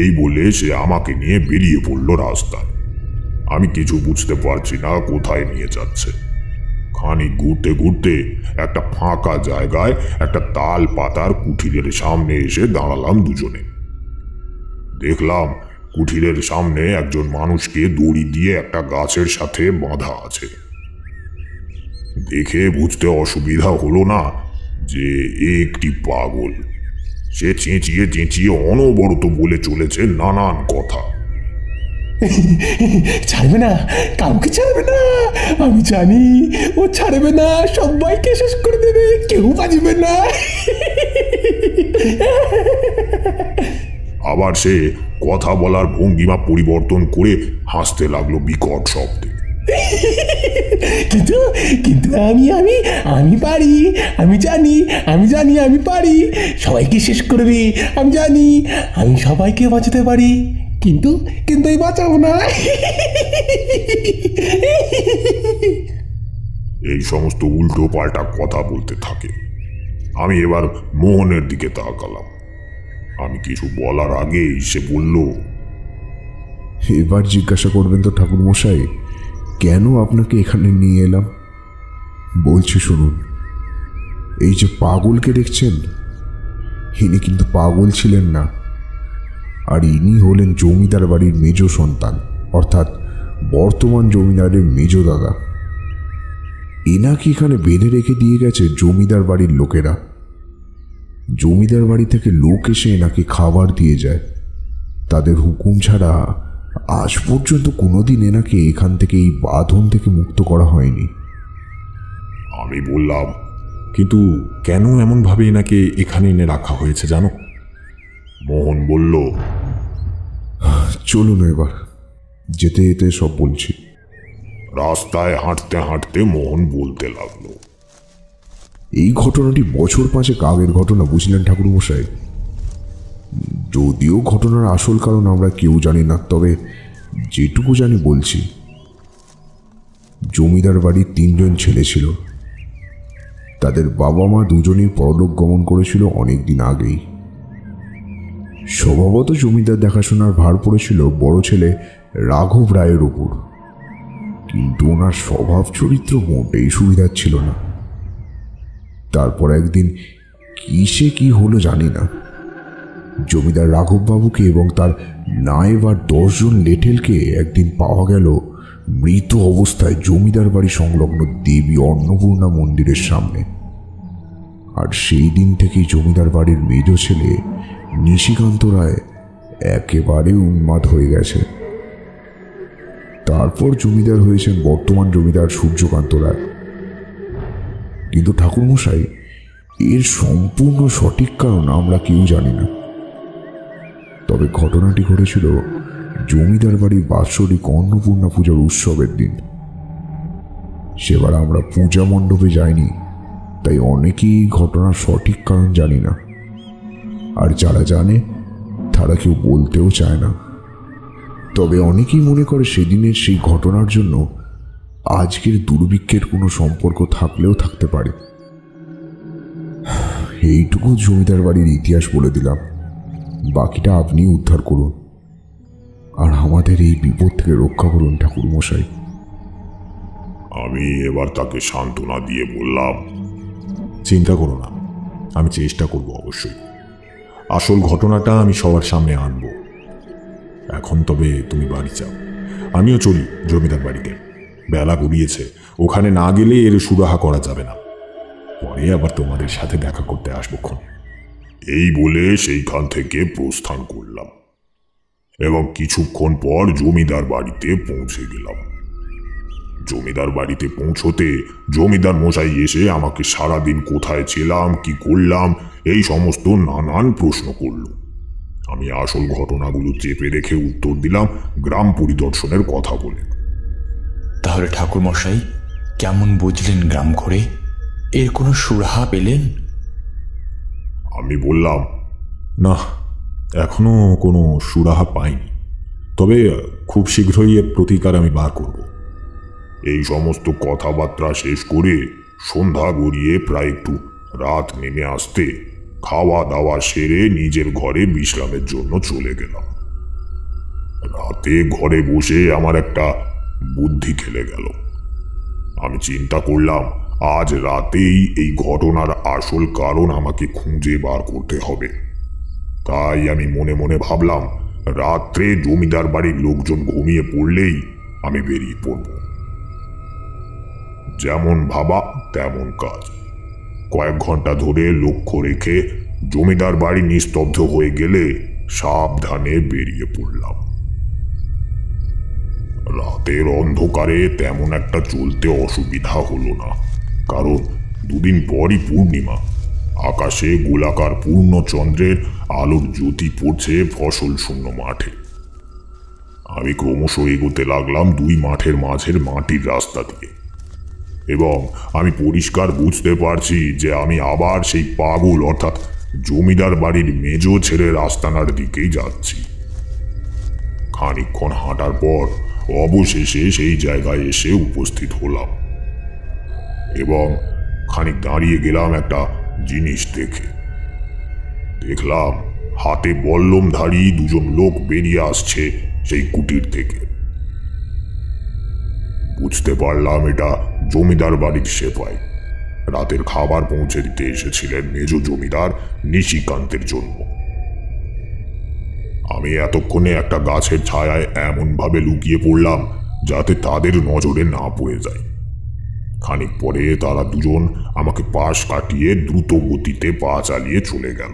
এই বলে সে আমাকে নিয়ে বেরিয়ে পড়ল রাস্তায়। আমি কিছু বুঝতে পারছি না কোথায় নিয়ে যাচ্ছে। খানিক ঘুরতে ঘুরতে একটা ফাঁকা জায়গায় একটা তাল পাতার কুঠিরের সামনে এসে দাঁড়ালাম দুজনে। দেখলাম কুঠিরের সামনে একজন মানুষকে দড়ি দিয়ে একটা গাছের সাথে বাঁধা আছে। দেখে বুঝতে অসুবিধা হলো না যে একটি পাগল। সে চেঁচিয়ে চেঁচিয়ে অনবরত বলে চলেছে নানান কথা। ছাড়বে না, কাউকে ছাড়বে না, আমি জানি ও ছাড়বে না, সবাইকে শেষ করে দেবে, কেউ বাঁচবে না। আবার সে কথা বলার ভঙ্গিমা পরিবর্তন করে হাসতে লাগলো বিকট শব্দে। কিন্তু কিন্তু আমি আমি আমি পারি, আমি জানি, আমি জানি, আমি পারি, সবাইকে শেষ করবি, আমি জানি, আমি সবাইকে বাঁচাতে পারি, কিন্তু কিন্তু এই বাঁচাবো না। এই সমস্ত উল্টো পাল্টা কথা বলতে থাকে। আমি এবার মোহনের দিকে তাকালাম। আমি কিছু বলার আগেই সে বলল, এবার জিজ্ঞাসা করবেন তো ঠাকুরমশাই, কেন আপনাকে এখানে নিয়ে এলাম? বলছি শুনুন, এই যে পাগলকে দেখছেন, ইনি কিন্তু পাগল ছিলেন না, আর ইনি হলেন জমিদার বাড়ির মেজ সন্তান, অর্থাৎ বর্তমান জমিদারের মেজ দাদা। এনাকে এখানে বেঁধে রেখে দিয়ে গেছে জমিদার বাড়ির লোকেরা। জমিদার বাড়ি থেকে লোক এসে এনাকে খাবার দিয়ে যায়। তাদের হুকুম ছাড়া আজ পর্যন্ত কোনোদিন এনাকে এখান থেকে, এই বাঁধন থেকে মুক্ত করা হয়নি। আমি বললাম, কিন্তু কেন এমনভাবে এনাকে এখানে এনে রাখা হয়েছে জানো? মোহন বলল, চলুন এবার, যেতে যেতে সব বলছি। রাস্তায় হাঁটতে হাঁটতে মোহন বলতে লাগলো, এই ঘটনাটি বছর 5 আগের ঘটনা, বুঝলেন ঠাকুরমশাই। যদিও ঘটনার আসল কারণ আমরা কেউ জানি না, তবে যেটুকু জানি বলছি। জমিদার বাড়ির 3 জন ছেলে ছিল। তাদের বাবা মা দুজনেই পরলোক গমন করেছিল অনেক দিন আগেই। স্বভাবত জমিদার দেখাশোনার ভার পড়েছিল বড় ছেলে রাঘব রায়ের ওপর, কিন্তু ওনার স্বভাব চরিত্র মোটেই সুবিধার ছিল না। তারপর একদিন কিসে কি হলো জানি না, জমিদার রাঘববাবুকে এবং তার নায়েব আর 10 জন লেঠেলকে একদিন পাওয়া গেল মৃত অবস্থায় জমিদার বাড়ি সংলগ্ন দেবী অন্নপূর্ণা মন্দিরের সামনে। আর সেই দিন থেকেই জমিদার বাড়ির মেজ ছেলে নিশিকান্ত রায় একেবারে উন্মাদ হয়ে গেছে। তারপর জমিদার হয়েছেন বর্তমান জমিদার সূর্যকান্ত রায়। কিন্তু ঠাকুরমশাই, এর সম্পূর্ণ সঠিক কারণ আমরা কেউ জানি না। তবে ঘটনাটি ঘটেছিল জমিদার বাড়ির বাৎসরিক অন্নপূর্ণা পূজার উৎসবের দিন। সেবার আমরা পূজা মণ্ডপে যাইনি, তাই অনেকেই ঘটনার সঠিক কারণ জানি না। আর যারা জানে তারা কেউ বলতেও চায় না। তবে অনেকেই মনে করে সেদিনের সেই ঘটনার জন্য আজকের দুর্ভিক্ষের কোনো সম্পর্ক থাকলেও থাকতে পারে। এইটুকু জমিদার বাড়ির ইতিহাস বলে দিলাম, বাকিটা আপনি উদ্ধার করুন আর আমাদের এই বিপদ থেকে রক্ষা করুন ঠাকুরমশাই। আমি এবার তাকে সান্ত্বনা দিয়ে বললাম, চিন্তা করো না, আমি চেষ্টা করব অবশ্যই। আসল ঘটনাটা আমি সবার সামনে আনব। এখন তবে তুমি বাড়ি যাও, আমিও চলি জমিদার বাড়িতে। বেলা গড়িয়েছে, ওখানে না গেলে এর সুরাহা করা যাবে না। পরে আবার তোমাদের সাথে দেখা করতে আসবক্ষণ। এই বলে সেইখান থেকে প্রস্থান করলাম এবং কিছুক্ষণ পর জমিদার বাড়িতে পৌঁছে গেলাম। জমিদার বাড়িতে পৌঁছতে জমিদার মশাই এসে আমাকে সারাদিন কোথায় ছিলাম, কি করলাম, এই সমস্ত নানান প্রশ্ন করল। আমি আসল ঘটনাগুলো চেপে রেখে উত্তর দিলাম গ্রাম পরিদর্শনের কথা বলে। তাহলে ঠাকুর মশাই কেমন বুঝলেন গ্রাম ঘুরে? এর কোনো সুরাহা পেলেন? আমি বললাম, না, এখনো কোনো সুরাহা পাইনি, তবে খুব শীঘ্রই এর প্রতিকার আমি বার করব। এই সমস্ত কথাবার্তা শেষ করে সন্ধ্যা গড়িয়ে প্রায় একটু রাত নেমে আসতে খাওয়া দাওয়া সেরে নিজের ঘরে বিশ্রামের জন্য চলে গেলাম। রাতে ঘরে বসে আমার একটা বুদ্ধি খেলে গেল। আমি চিন্তা করলাম আজ রাতেই এই ঘটনার আসল কারণ আমাকে খুঁজে বার করতে হবে। তাই আমি মনে মনে ভাবলাম রাত্রে জমিদার বাড়ির লোকজন ঘুমিয়ে পড়লেই আমি বেরিয়ে পড়ব। যেমন ভাবা তেমন কাজ। কয়েক ঘন্টা ধরে লক্ষ্য রেখে জমিদার বাড়ি নিস্তব্ধ হয়ে গেলে সাবধানে বেরিয়ে পড়লাম। রাতের অন্ধকারে তেমন একটা চলতে অসুবিধা হলো না, কারণ দুদিন পরই পূর্ণিমা। আকাশে গোলাকার পূর্ণচন্দ্রের আলোর জ্যোতি পড়ছে ফসল শূন্য মাঠে। আমি ক্রমশ এগোতে লাগলাম দুই মাঠের মাঝের মাটির রাস্তা দিয়ে, এবং আমি পরিষ্কার বুঝতে পারছি যে আমি আবার সেই পাগল অর্থাৎ জমিদার বাড়ির মেজ ছেলের আস্তানার দিকেই যাচ্ছি। খানিকক্ষণ হাঁটার পর অবশেষে সেই জায়গায় এসে উপস্থিত হলাম এবং খানিক দাঁড়িয়ে গেলাম একটা জিনিস দেখে। দেখলাম হাতে বল্লমধারী দুজন লোক বেরিয়ে আসছে সেই কুটির থেকে। বুঝতে পারলাম এটা জমিদার বাড়ির সেপাই। রাতের খাবার পৌঁছে দিতে এসেছিলেন মেজ জমিদার নিশিকান্তের জন্য। আমি এতক্ষণে একটা গাছের ছায়ায় এমনভাবে লুকিয়ে পড়লাম যাতে তাদের নজরে না পড়ে যায়। খানিক পরে তারা দুজন আমাকে পাশ কাটিয়ে দ্রুত গতিতে পা চালিয়ে চলে গেল।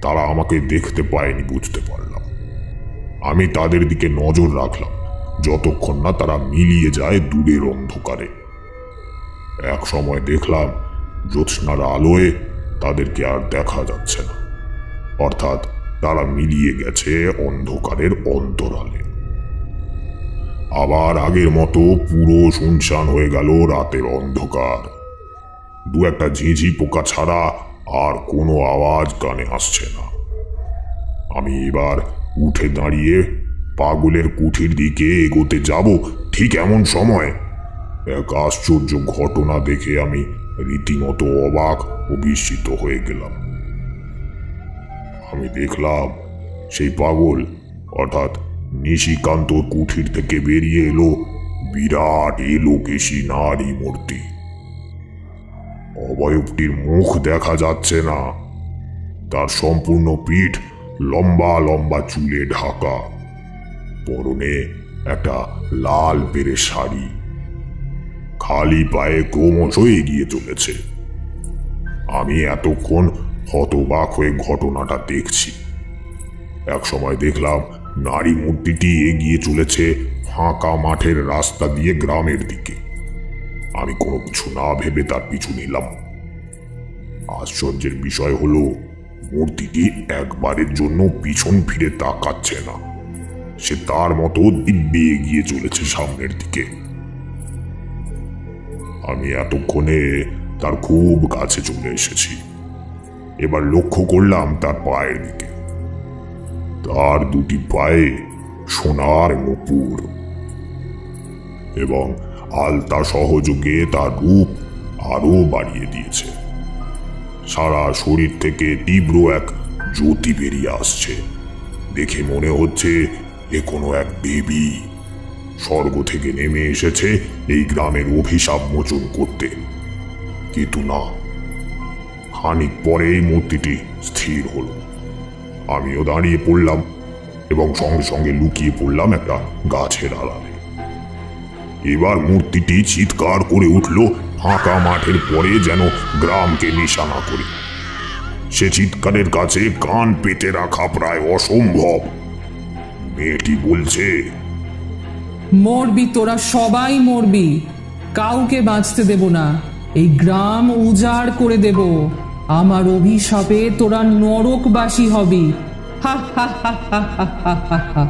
তারা আমাকে দেখতে পায়নি বুঝতে পারলাম। আমি তাদের দিকে নজর রাখলাম যতক্ষণ না তারা মিলিয়ে যায় দূরের অন্ধকারে। এক সময় দেখলাম জ্যোৎস্নার আলোয় তাদেরকে আর দেখা যাচ্ছে না, অর্থাৎ তারা মিলিয়ে গেছে অন্ধকারের অন্তরালে। আবার আগের মতো পুরো শুনশান হয়ে গেল রাতের অন্ধকার। দু একটা ঝিঁঝি পোকা ছাড়া আর কোনো আওয়াজ কানে আসছে না। আমি এবার উঠে দাঁড়িয়ে পাগলের কুঠির দিকে এগোতে যাব, ঠিক এমন সময় এক আশ্চর্য ঘটনা দেখে আমি রীতিমতো অবাক ও বিস্মিত হয়ে গেলাম। আমি দেখলাম সেই পাগল অর্থাৎ নিশিকান্ত কুঠির থেকে বেরিয়ে এলো বিরাট এলোকেশী নারী মূর্তি। অবয়বটির মুখ দেখা যাচ্ছে না, তার সম্পূর্ণ পিঠ লম্বা লম্বা চুলে ঢাকা, পরনে একটা লাল পেরে শাড়ি, খালি পায়ে ক্রমশ এগিয়ে চলেছে। আমি এতক্ষণ হতবাক হয়ে ঘটনাটা দেখছি। এক সময় দেখলাম নারী মূর্তিটি এগিয়ে চলেছে ফাঁকা মাঠের রাস্তা দিয়ে গ্রামের দিকে। আমি কোনো কিছু না ভেবে তার পিছু নিলাম। আশ্চর্যের বিষয় হলো মূর্তিটি একবারের জন্য পিছন ফিরে তাকাচ্ছে না, সে তার মতো দিব্যি এগিয়ে চলেছে সামনের দিকে। আমি এতক্ষণে তার খুব কাছে চলে এসেছি। এবার লক্ষ্য করলাম তার পায়ের দিকে। তার দুটি পায়ে সোনার নূপুর, এবং আলতা সহযোগে তার রূপ আরো বাড়িয়ে দিয়েছে। সারা শরীর থেকে তীব্র এক জ্যোতি বেরিয়ে আসছে। দেখে মনে হচ্ছে এ কোনো এক দেবী স্বর্গ থেকে নেমে এসেছে এই গ্রামের অভিশাপ মোচন করতে। কিন্তু না, খানিক পরে এই মূর্তিটি স্থির হলো। আমিও দাঁড়িয়ে পড়লাম এবং সঙ্গে সঙ্গে লুকিয়ে পড়লাম একটা গাছের আড়ালে। এবার মূর্তিটি চিৎকার করে উঠল ফাঁকা মাঠের পরে যেন গ্রামকে নিশানা করে। সে চিৎকারের কাছে কান পেতে রাখা প্রায় অসম্ভব। মেয়েটি বলছে, মরবি তোরা, সবাই মরবি, কাউকে বাঁচতে দেব না, এই গ্রাম উজাড় করে দেব, আমার অভিশাপে তোরা নরকবাসী হবি। হা হা হা হা হা হা হা হা।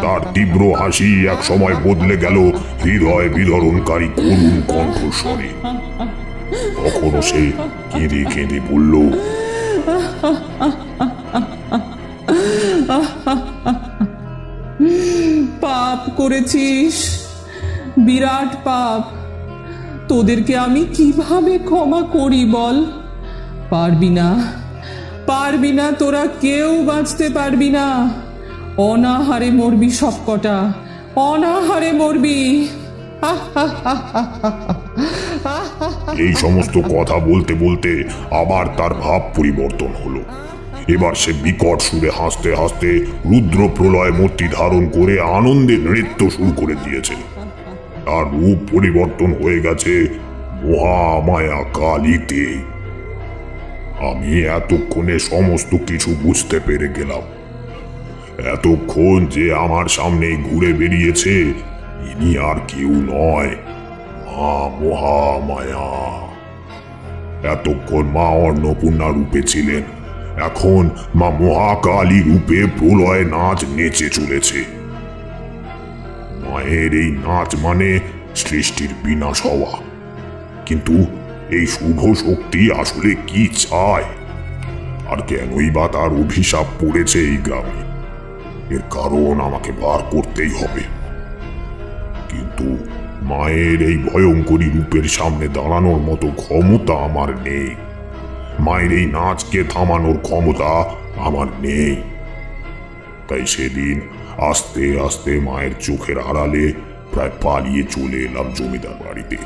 তার তীব্র হাসি এক সময় বদলে গেল হৃদয় বিদরণকারী করুণ কণ্ঠস্বরে। তখনও সে কেঁদে কেঁদে বলল, পাপ করেছিস, বিরাট পাপ। তোদেরকে আমি কিভাবে ক্ষমা করি বল? পারবি না, পারবি না, তোরা কেউ বাঁচতে পারবি না। অনাহারে মরবি সবকটা, অনাহারে মরবি। এই সমস্ত কথা বলতে বলতে আবার তার ভাব পরিবর্তন হলো। এবার সে বিকট সুরে হাসতে হাসতে রুদ্র প্রলয় মূর্তি ধারণ করে আনন্দে নৃত্য শুরু করে দিয়েছে। তার রূপ পরিবর্তন হয়ে গেছে মহামায়া কালীতে। আমি এতক্ষণে সমস্ত কিছু বুঝতে পেরে গেলাম। এতক্ষণ যে আমার সামনে ঘুরে বেরিয়েছে, ইনি আর কেউ নয়, মা মহামায়া। এতক্ষণ মা অন্নপূর্ণা রূপে ছিলেন, এখন মা মহাকালী রূপে প্রলয় নাচ নেচে চলেছে। মায়ের এই নাচ মানে সৃষ্টির বিনাশ হওয়া। কিন্তু এই শুভ শক্তি আসলে কি চায়, আর কেনই বা তার অভিশাপ পড়েছে এই গ্রামে? এর কারণ আমাকে বার করতেই হবে। কিন্তু মায়ের এই ভয়ঙ্করী রূপের সামনে দাঁড়ানোর মতো ক্ষমতা আমার নেই। মায়ের এই নাচকে থামানোর ক্ষমতা আমার নেই। তাই সেদিন আস্তে আস্তে মায়ের চোখের আড়ালে প্রায় পালিয়ে চলে এলাম জমিদার বাড়িতে।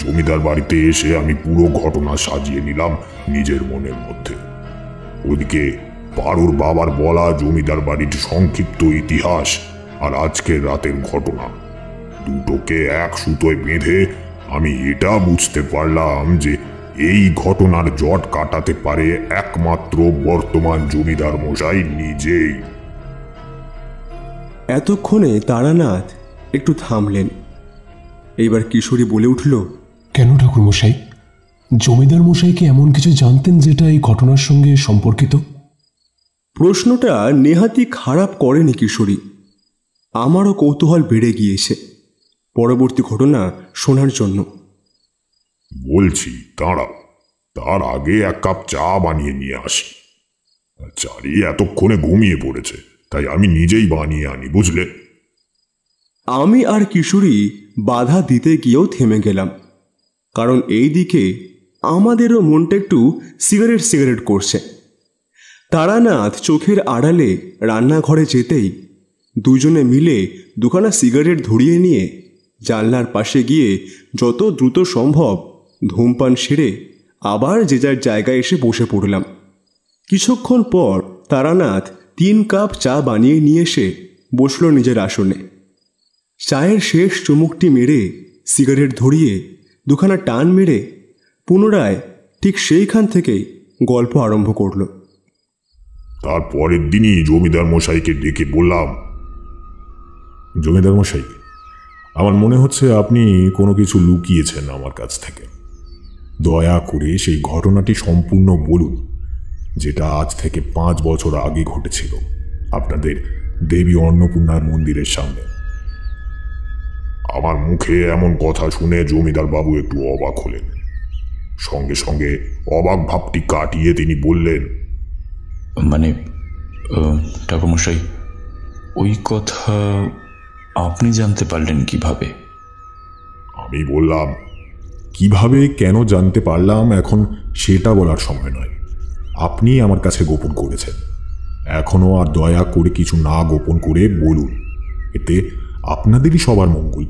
জমিদার বাড়িতে এসে আমি পুরো ঘটনা সাজিয়ে নিলাম নিজের মনের মধ্যে। ওদিকে পারুর বাবার বলা জমিদার বাড়ির সংক্ষিপ্ত ইতিহাস আর আজকের রাতের ঘটনা, দুটোকে এক সুতোয় বেঁধে আমি এটা বুঝতে পারলাম যে এই ঘটনার জট কাটাতে পারে একমাত্র বর্তমান জমিদার মশাই নিজেই। এতক্ষণে তারানাথ একটু থামলেন। এইবার কিশোরী বলে উঠল, কেন ঠাকুর মশাই? জমিদার মশাই কি এমন কিছু জানতেন যেটা এই ঘটনার সঙ্গে সম্পর্কিত? প্রশ্নটা নেহাতি খারাপ করেনি কিশোরী। আমারও কৌতূহল বেড়ে গিয়েছে পরবর্তী ঘটনা শোনার জন্য। বলছি, দাঁড়াও, তার আগে এক কাপ চা বানিয়ে নিয়ে আসি। চারি এতক্ষণে ঘুমিয়ে পড়েছে, তাই আমি নিজেই বানিয়ে আনি, বুঝলে? আমি আর কিশোরী বাধা দিতে গিয়েও থেমে গেলাম, কারণ এই দিকে আমাদেরও মনটা একটু সিগারেট সিগারেট করছে। তারানাথ চোখের আড়ালে রান্নাঘরে যেতেই দুজনে মিলে দুখানা সিগারেট ধরিয়ে নিয়ে জানলার পাশে গিয়ে যত দ্রুত সম্ভব ধূমপান সেরে আবার যে যার জায়গায় এসে বসে পড়লাম। কিছুক্ষণ পর তারানাথ 3 কাপ চা বানিয়ে নিয়ে এসে বসল নিজের আসনে। চায়ের শেষ চুমুকটি মেরে সিগারেট ধরিয়ে দুখানা টান মেরে পুনরায় ঠিক সেইখান থেকেই গল্প আরম্ভ করল। তার পরের দিনই জমিদার মশাইকে ডেকে বললাম, জমিদার মশাই, আমার মনে হচ্ছে আপনি কোনো কিছু লুকিয়েছেন আমার কাছ থেকে। দয়া করে সেই ঘটনাটি সম্পূর্ণ বলুন, যেটা আজ থেকে 5 বছর আগে ঘটেছিল আপনাদের দেবী অন্নপূর্ণার মন্দিরের সামনে। আমার মুখে এমন কথা শুনে জমিদার বাবু একটু অবাক হলেন। সঙ্গে সঙ্গে অবাক ভাবটি কাটিয়ে তিনি বললেন, মানে ঠাকুরমশাই, ওই কথা আপনি জানতে পারলেন কিভাবে? আমি বললাম, কিভাবে কেন জানতে পারলাম এখন সেটা বলার সময় নয়। আপনি আমার কাছে গোপন করেছেন, এখনো আর দয়া করে কিছু না গোপন করে বলুন, এতে আপনাদেরই সবার মঙ্গল।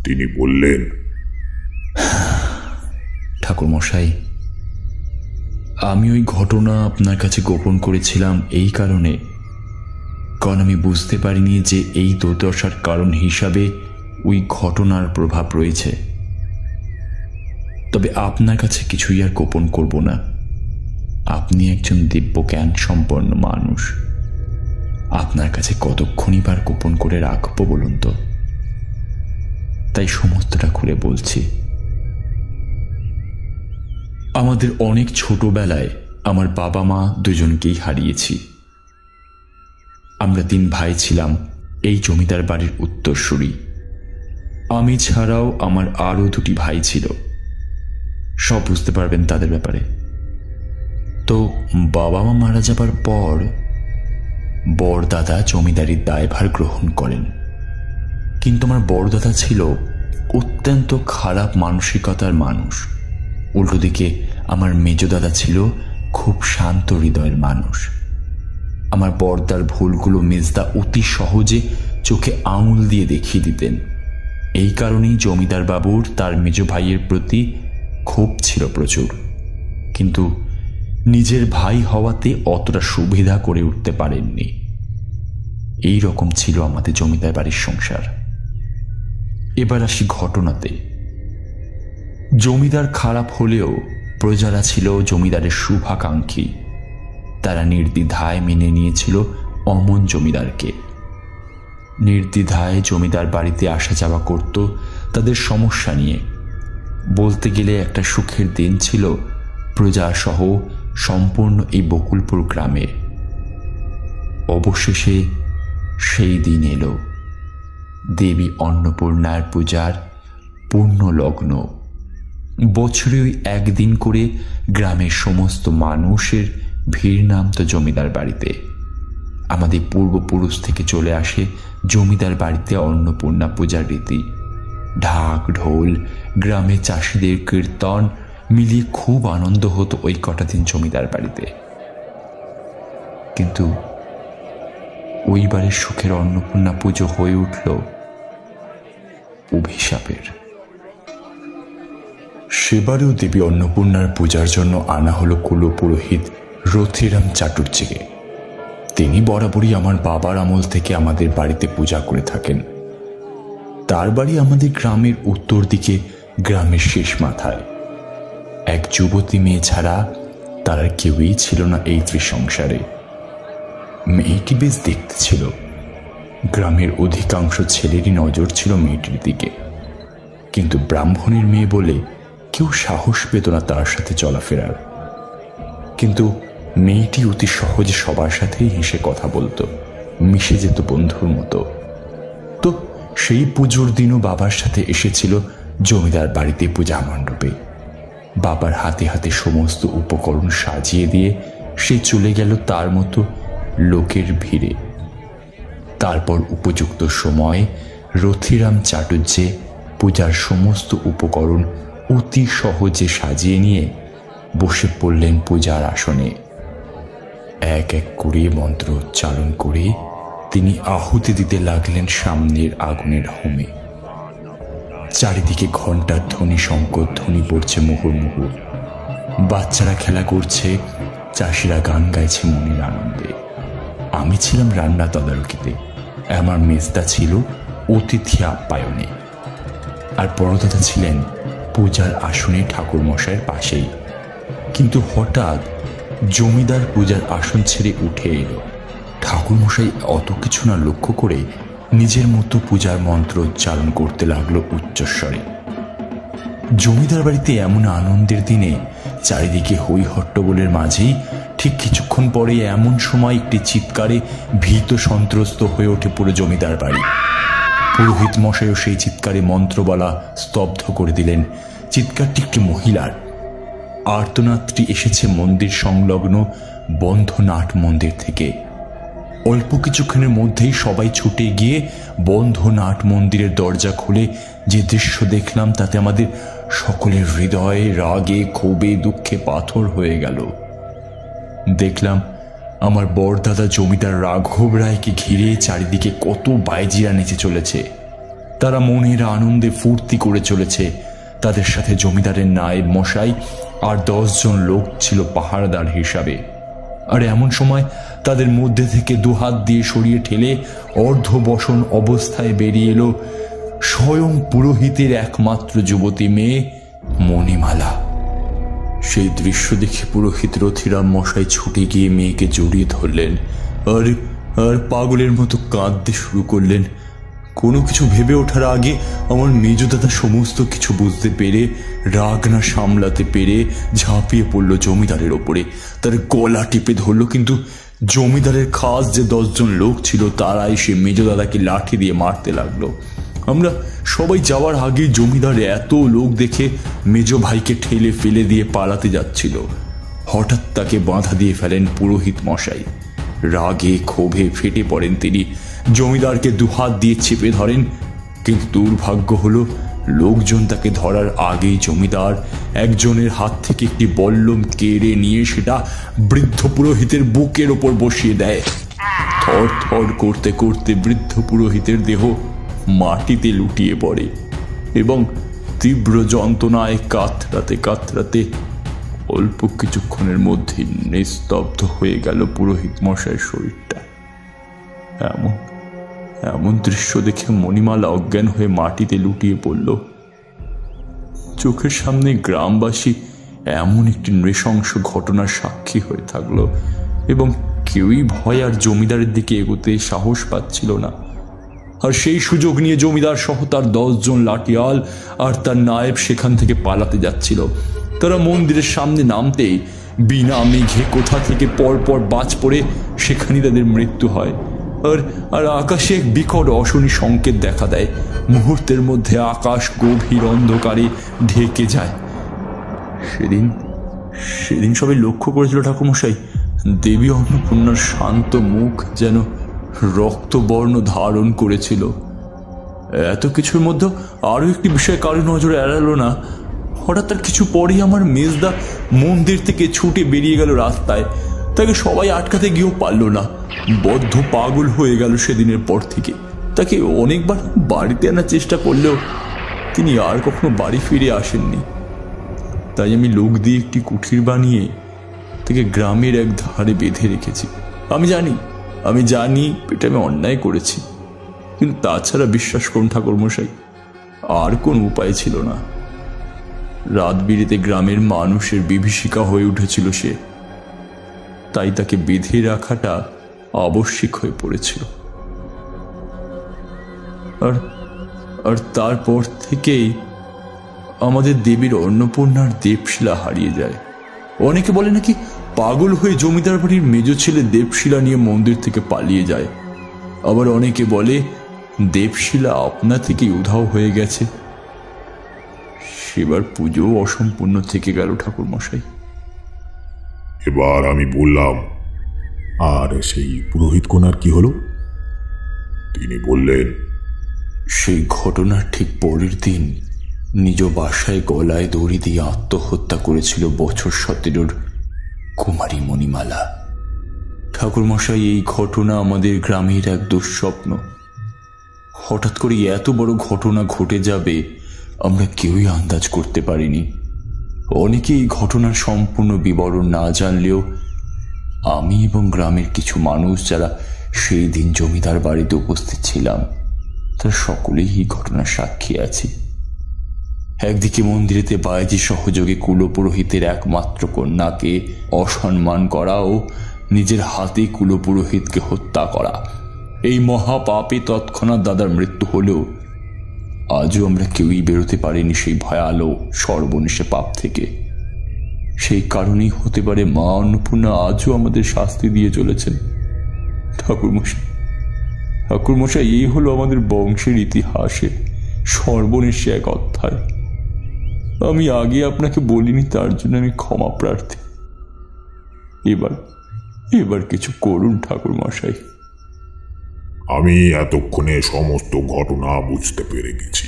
তিনি বললেন, ঠাকুরমশাই, আমি ওই ঘটনা আপনার কাছে গোপন করেছিলাম এই কারণে, কারণ আমি বুঝতে পারিনি যে এই দুর্দশার কারণ হিসাবে ওই ঘটনার প্রভাব রয়েছে। তবে আপনার কাছে কিছুই আর গোপন করব না। আপনি একজন দিব্যজ্ঞান সম্পন্ন মানুষ, আপনার কাছে কতক্ষণই বার গোপন করে রাখবো বলুন তো? তাই সমস্তটা খুলে বলছি। আমাদের অনেক ছোটবেলায় আমার বাবা মা দুজনকেই হারিয়েছি। আমরা 3 ভাই ছিলাম এই জমিদার বাড়ির উত্তরসূরি। আমি ছাড়াও আমার আরও 2টি ভাই ছিল, সব বুঝতে পারবেন তাদের ব্যাপারে। তো বাবা মা মারা যাবার পর বড়দাদা জমিদারির দায়ভার গ্রহণ করেন। কিন্তু আমার বড়দাদা ছিল অত্যন্ত খারাপ মানসিকতার মানুষ। উল্টো দিকে আমার মেজদাদা ছিল খুব শান্ত হৃদয়ের মানুষ। আমার বড়দার ভুলগুলো মেজদা অতি সহজে চোখে আঙুল দিয়ে দেখিয়ে দিতেন। এই কারণেই জমিদার বাবুর তার মেজ ভাইয়ের প্রতি ক্ষোভ ছিল প্রচুর, কিন্তু নিজের ভাই হওয়াতে অতটা সুবিধা করে উঠতে পারেননি। এই রকম ছিল আমাদের জমিদার বাড়ির সংসার। এবার আসি ঘটনাতে। জমিদার খারাপ হলেও প্রজারা ছিল জমিদারের শুভাকাঙ্ক্ষী। তারা নির্দ্বিধায় মেনে নিয়েছিল অমন জমিদারকে। নির্দ্বিধায় জমিদার বাড়িতে আসা যাওয়া করত তাদের সমস্যা নিয়ে। বলতে গেলে একটা সুখের দিন ছিল প্রজাসহ সম্পূর্ণ এই বকুলপুর গ্রামে। অবশেষে সেই দিন এলো, দেবী অন্নপূর্ণার পূজার পূর্ণ লগ্ন। বছরে ওই একদিন করে গ্রামের সমস্ত মানুষের ভিড় নামত জমিদার বাড়িতে। আমাদের পূর্বপুরুষ থেকে চলে আসে জমিদার বাড়িতে অন্নপূর্ণা পূজার রীতি। ঢাক ঢোল, গ্রামে চাষিদের কীর্তন মিলিয়ে খুব আনন্দ হতো ওই কটা দিন জমিদার বাড়িতে। কিন্তু ওইবারের সুখের অন্নপূর্ণা পুজো হয়ে উঠল অভিশাপের। সেবারেও দেবী অন্নপূর্ণার পূজার জন্য আনা হলো কুলো পুরোহিত রথিরাম চাটুর্যেকে। তিনি বরাবরই আমার বাবার আমল থেকে আমাদের বাড়িতে পূজা করে থাকেন। তার বাড়ি আমাদের গ্রামের উত্তর দিকে, গ্রামের শেষ মাথায়। এক যুবতী মেয়ে ছাড়া তার আর কেউই ছিল না এই ত্রিসংসারে। মেয়েটি বেশ দেখতে ছিল। গ্রামের অধিকাংশ ছেলেরই নজর ছিল মেয়েটির দিকে, কিন্তু ব্রাহ্মণের মেয়ে বলে কেউ সাহস পেত না তার সাথে চলাফেরার। কিন্তু মেয়েটি অতি সহজে সবার সাথেই হেসে কথা বলতো, মিশে যেত বন্ধুর মতো। তো সেই পুজোর দিনও বাবার সাথে এসেছিল জমিদার বাড়িতে পূজা মণ্ডপে। বাবার হাতে হাতে সমস্ত উপকরণ সাজিয়ে দিয়ে সে চলে গেল তার মতো লোকের ভিড়ে। তারপর উপযুক্ত সময় রথিরাম চাটুর্যে পূজার সমস্ত উপকরণ অতি সহজে সাজিয়ে নিয়ে বসে পড়লেন পূজার আসনে। এক এক করে মন্ত্র উচ্চারণ করে তিনি আহুতি দিতে লাগলেন সামনের আগুনের হোমে। চারিদিকে ঘণ্টার ধ্বনি, শঙ্কর ধ্বনি পড়ছে মুহুর্মুহু। বাচ্চারা খেলা করছে, চাষিরা গান গাইছে মনের আনন্দে। আমি ছিলাম রান্না তদারকিতে, আমার মেজদা ছিল অতিথি আপ্যায়নে, আর বড়দাদা ছিলেন পূজার আসনে ঠাকুর মশাইয়ের পাশেই। কিন্তু হঠাৎ জমিদার পূজার আসন ছেড়ে উঠে এলো। ঠাকুর মশাই অত কিছু না লক্ষ্য করে নিজের মতো পূজার মন্ত্র উচ্চারণ করতে লাগলো উচ্চস্বরে। জমিদার বাড়িতে এমন আনন্দের দিনে চারিদিকে হই হট্টগোলের মাঝেই ঠিক কিছুক্ষণ পরে এমন সময় একটি চিৎকারে ভীত সন্ত্রস্ত হয়ে ওঠে পুরো জমিদার বাড়ি। পুরোহিত মশাইও সেই চিৎকারে মন্ত্র বলা স্তব্ধ করে দিলেন। চিৎকারটি একটি মহিলার। আর্তনাদটি এসেছে মন্দির সংলগ্ন বন্ধ নাট মন্দির থেকে। অল্প কিছুক্ষণের মধ্যেই সবাই ছুটে গিয়ে বন্ধ নাট মন্দিরের দরজা খুলে যে দৃশ্য দেখলাম তাতে আমাদের সকলের হৃদয়ে রাগে, ক্ষোভে, দুঃখে পাথর হয়ে গেল। দেখলাম আমার বড়দাদা জমিদার রাঘব রায়কে ঘিরে চারিদিকে কত বাইজিরা নেচে চলেছে। তারা মনের আনন্দে ফুর্তি করে চলেছে। তাদের সাথে জমিদারের নায়েব মশাই আর 10 জন লোক ছিল পাহারাদার হিসাবে। আর এমন সময় তাদের মধ্যে থেকে দুহাত দিয়ে সরিয়ে ঠেলে অর্ধবসন অবস্থায় বেরিয়ে এলো স্বয়ং পুরোহিতের একমাত্র যুবতী মেয়ে মণিমালা। সেই দৃশ্য দেখে পুরোহিত রথিরাম মশাই ছুটে গিয়ে মেয়েকে জড়িয়ে ধরলেন আর পাগলের মতো কাঁদতে শুরু করলেন। কোনো কিছু ভেবে ওঠার আগে আমার মেজদাদা সমস্ত কিছু বুঝতে পেরে, রাগ না সামলাতে পেরে ঝাঁপিয়ে পড়ল জমিদারের ওপরে। তার গলা টিপে ধরল, কিন্তু জমিদারের খাস যে 10 জন লোক ছিল তারা এসে মেজদাদাকে লাঠি দিয়ে মারতে লাগলো। আমরা সবাই যাওয়ার আগে জমিদার এত লোক দেখে মেজ ভাইকে ঠেলে ফেলে দিয়ে পালাতে যাচ্ছিল। হঠাৎ তাকে বাধা দিয়ে ফেলেন পুরোহিত মশাই। রাগে ক্ষোভে ফেটে পড়েন তিনি। জমিদারকে দুহাত দিয়ে চেপে ধরেন, কিন্তু দুর্ভাগ্য হলো লোকজন তাকে ধরার আগেই জমিদার একজনের হাত থেকে একটি বল্লম কেড়ে নিয়ে সেটা বৃদ্ধ পুরোহিতের বুকের ওপর বসিয়ে দেয়। থর থর করতে করতে বৃদ্ধ পুরোহিতের দেহ মাটিতে লুটিয়ে পড়ে এবং তীব্র যন্ত্রণায় কাতরাতে কাতরাতে অল্প কিছুক্ষণের মধ্যেই নিস্তব্ধ হয়ে গেল পুরোহিত মশাইয়ের শরীরটা। এমন দৃশ্য দেখে মণিমালা অজ্ঞান হয়ে মাটিতে লুটিয়ে পড়ল। চোখের সামনে গ্রামবাসী এমন একটি নৃশংস ঘটনার সাক্ষী হয়ে থাকলো এবং কেউই ভয় আর জমিদারের দিকে এগোতে সাহস পাচ্ছিল না। আর সেই সুযোগ নিয়ে জমিদার সহ তার 10 জন লাঠিয়াল আর তার নায়েব সেখান থেকে পালাতে যাচ্ছিল। তারা মন্দিরের সামনে নামতেই বিনা মেঘে কোথা থেকে পরপর বাজ পড়ে সেখানে তাদের মৃত্যু হয়। আর আকাশে এক বিকট অশনি সংকেত দেখা দেয়। মুহূর্তের মধ্যে আকাশ গভীর অন্ধকারে ঢেকে যায়। সেদিন সবাই লক্ষ্য করেছিল ঠাকুরমশাই, দেবী অন্নপূর্ণার শান্ত মুখ যেন রক্তবর্ণ ধারণ করেছিল। এত কিছুর মধ্যে আরো একটি বিষয় কারো নজরে এড়ালো না। হঠাৎ তার কিছু পরেই আমার মেজদা মন্দির থেকে ছুটে বেরিয়ে গেল রাস্তায়। তাকে সবাই আটকাতে গিয়েও পারল না। বদ্ধ পাগল হয়ে গেল সেদিনের পর থেকে। তাকে অনেকবার বাড়িতে আনার চেষ্টা করলেও তিনি আর কখনো বাড়ি ফিরে আসেননি। তাই আমি লোক দিয়ে একটি কুঠির বানিয়ে তাকে গ্রামের এক ধারে বেঁধে রেখেছি। আমি জানি এটা আমি অন্যায় করেছি, কিন্তু তাছাড়া বিশ্বাস করুন ঠাকুরমশাই, আর কোন উপায় ছিল না। রাত বিরেতে গ্রামের মানুষের বিভীষিকা হয়ে উঠেছিল সে, তাই তাকে বেঁধে রাখাটা আবশ্যিক হয়ে পড়েছিল। আর তারপর থেকেই আমাদের দেবীর অন্নপূর্ণার দেবশিলা হারিয়ে যায়। অনেকে বলে নাকি পাগল হয়ে জমিদার বাড়ির মেজ ছেলে দেবশিলা নিয়ে মন্দির থেকে পালিয়ে যায়। আবার অনেকে বলে দেবশিলা আপনা থেকেই উধাও হয়ে গেছে। সেবার পুজো অসম্পূর্ণ থেকে গেল ঠাকুরমশাই। এবার আমি বললাম, আর সেই পুরোহিত কোনার কি হলো? তিনি বললেন, সেই ঘটনার ঠিক পরের দিন নিজ বাসায় গলায় দড়ি দিয়ে আত্মহত্যা করেছিল বছর 17 কুমারী মণিমালা। ঠাকুরমশাই, এই ঘটনা আমাদের গ্রামের এক দুঃস্বপ্ন। হঠাৎ করে এত বড় ঘটনা ঘটে যাবে আমরা কেউই আন্দাজ করতে পারিনি। অনেকে এই ঘটনার সম্পূর্ণ বিবরণ না জানলেও আমি এবং গ্রামের কিছু মানুষ যারা সেই দিন জমিদার বাড়িতে উপস্থিত ছিলাম তারা সকলেই এই ঘটনার সাক্ষী আছি। একদিকে মন্দিরেতে বায়জি সহযোগে কুলপুরোহিতের একমাত্র কন্যাকে অসম্মান করা ও নিজের হাতে কুলপুরোহিতকে হত্যা করা, এই মহাপাপে তৎক্ষণাৎ দাদার মৃত্যু হলেও আজও আমরা কেউই বেরোতে পারিনি সেই ভয়ালো সর্বনেশে পাপ থেকে। সেই কারণেই হতে পারে মা অন্নপূর্ণা আজও আমাদের শাস্তি দিয়ে চলেছেন। ঠাকুরমশাই, এই হলো আমাদের বংশের ইতিহাসে সর্বনেশে এক অধ্যায়। আমি আগে আপনাকে বলিনি, তার জন্য আমি ক্ষমা প্রার্থী। এবার কিছু করুন ঠাকুরমশাই। আমি এতক্ষণে সমস্ত ঘটনা বুঝতে পেরে গেছি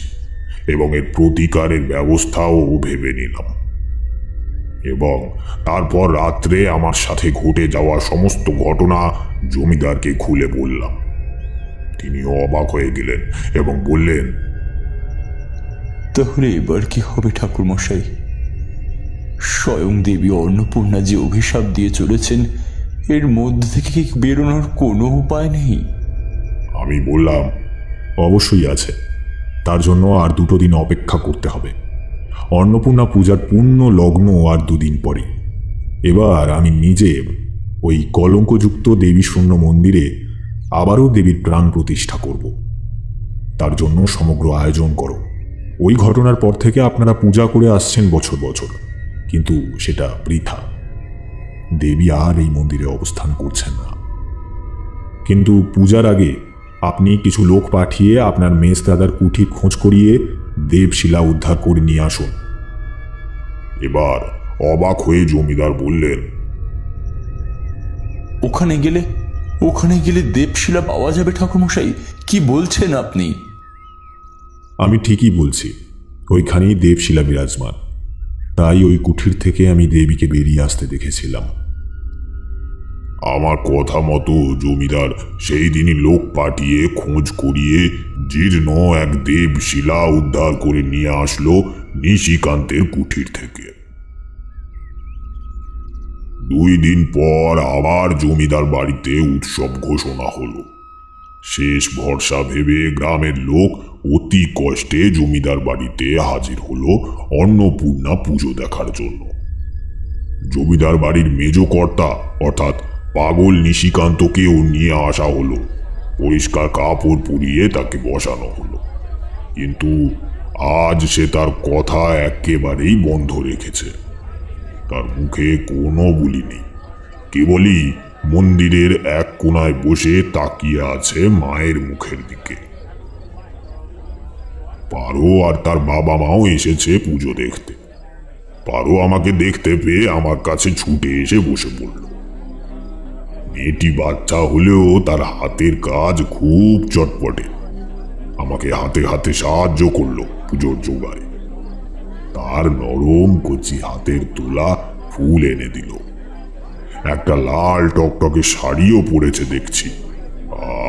এবং এর প্রতিকারের ব্যবস্থাও ভেবে নিলাম, এবং তারপর রাত্রে আমার সাথে ঘটে যাওয়া সমস্ত ঘটনা জমিদারকে খুলে বললাম। তিনিও অবাক হয়ে গেলেন এবং বললেন, তাহলে এবার কি হবে ঠাকুরমশাই? স্বয়ং দেবী অন্নপূর্ণা যে অভিশাপ দিয়ে চলেছেন, এর মধ্যে থেকে কি বেরোনোর কোনো উপায় নেই? আমি বললাম, অবশ্যই আছে। তার জন্য আর 2 দিন অপেক্ষা করতে হবে। অন্নপূর্ণা পূজার পূর্ণ লগ্ন আর 2 দিন পরে। এবার আমি নিজে ওই কলঙ্কযুক্ত দেবী শূন্য মন্দিরে আবারও দেবীর প্রাণ প্রতিষ্ঠা করব। তার জন্য সমগ্র আয়োজন করো। ওই ঘটনার পর থেকে আপনারা পূজা করে আসছেন বছর বছর, কিন্তু সেটা বৃথা। দেবী আর এই মন্দিরে অবস্থান করছেন না। কিন্তু পূজার আগে আপনি কিছু লোক পাঠিয়ে আপনার মেজ দাদার কুঠির খোঁজ করিয়ে দেবশিলা উদ্ধার করে নিয়ে আসুন। এবার অবাক হয়ে জমিদার বললেন, ওখানে গেলে ওখানে গেলে দেবশিলা পাওয়া যাবে ঠাকুরমশাই? কি বলছেন আপনি? আমি ঠিকই বলছি, ওইখানেই দেবশিলা বিরাজমান। তাই ওই কুঠির থেকে আমি দেবীকে বেরিয়ে আসতে দেখেছিলাম। আমার কথা মতো জমিদার সেই দিনই লোক পাঠিয়ে খোঁজ করিয়ে জীর্ণ এক দেবশিলা উদ্ধার করে নিয়ে আসলো নিশিকান্তের কুঠির থেকে। 2 দিন পর আবার জমিদার বাড়িতে উৎসব ঘোষণা হলো। শেষ ভরসা ভেবে গ্রামের লোক অতি কষ্টে জমিদার বাড়িতে হাজির হলো অন্নপূর্ণা পুজো দেখার জন্য। জমিদার বাড়ির মেজকর্তা অর্থাৎ পাগল নিশিকান্তকেও নিয়ে আসা হলো। পরিষ্কার কাপড় পরিয়ে তাকে বসানো হলো, কিন্তু আজ সে তার কথা একেবারেই বন্ধ রেখেছে। তার মুখে কোনো বুলি নেই, কেবলই মন্দিরের এক কোণায় বসে তাকিয়ে আছে মায়ের মুখের দিকে। পারো আর তার বাবা মাও এসেছে পুজো দেখতে। পারো আমাকে দেখতে পেয়ে আমার কাছে ছুটে এসে বসে পড়ল। মেয়েটি বাচ্চা হলেও তার হাতের কাজ খুব চটপটে। আমাকে হাতে হাতে সাহায্য করলো পুজোর জোগাড়ে। তার নরম কচি হাতের তোলা ফুল এনে দিল। একটা লাল টকটকে শাড়িও পরেছে দেখছি।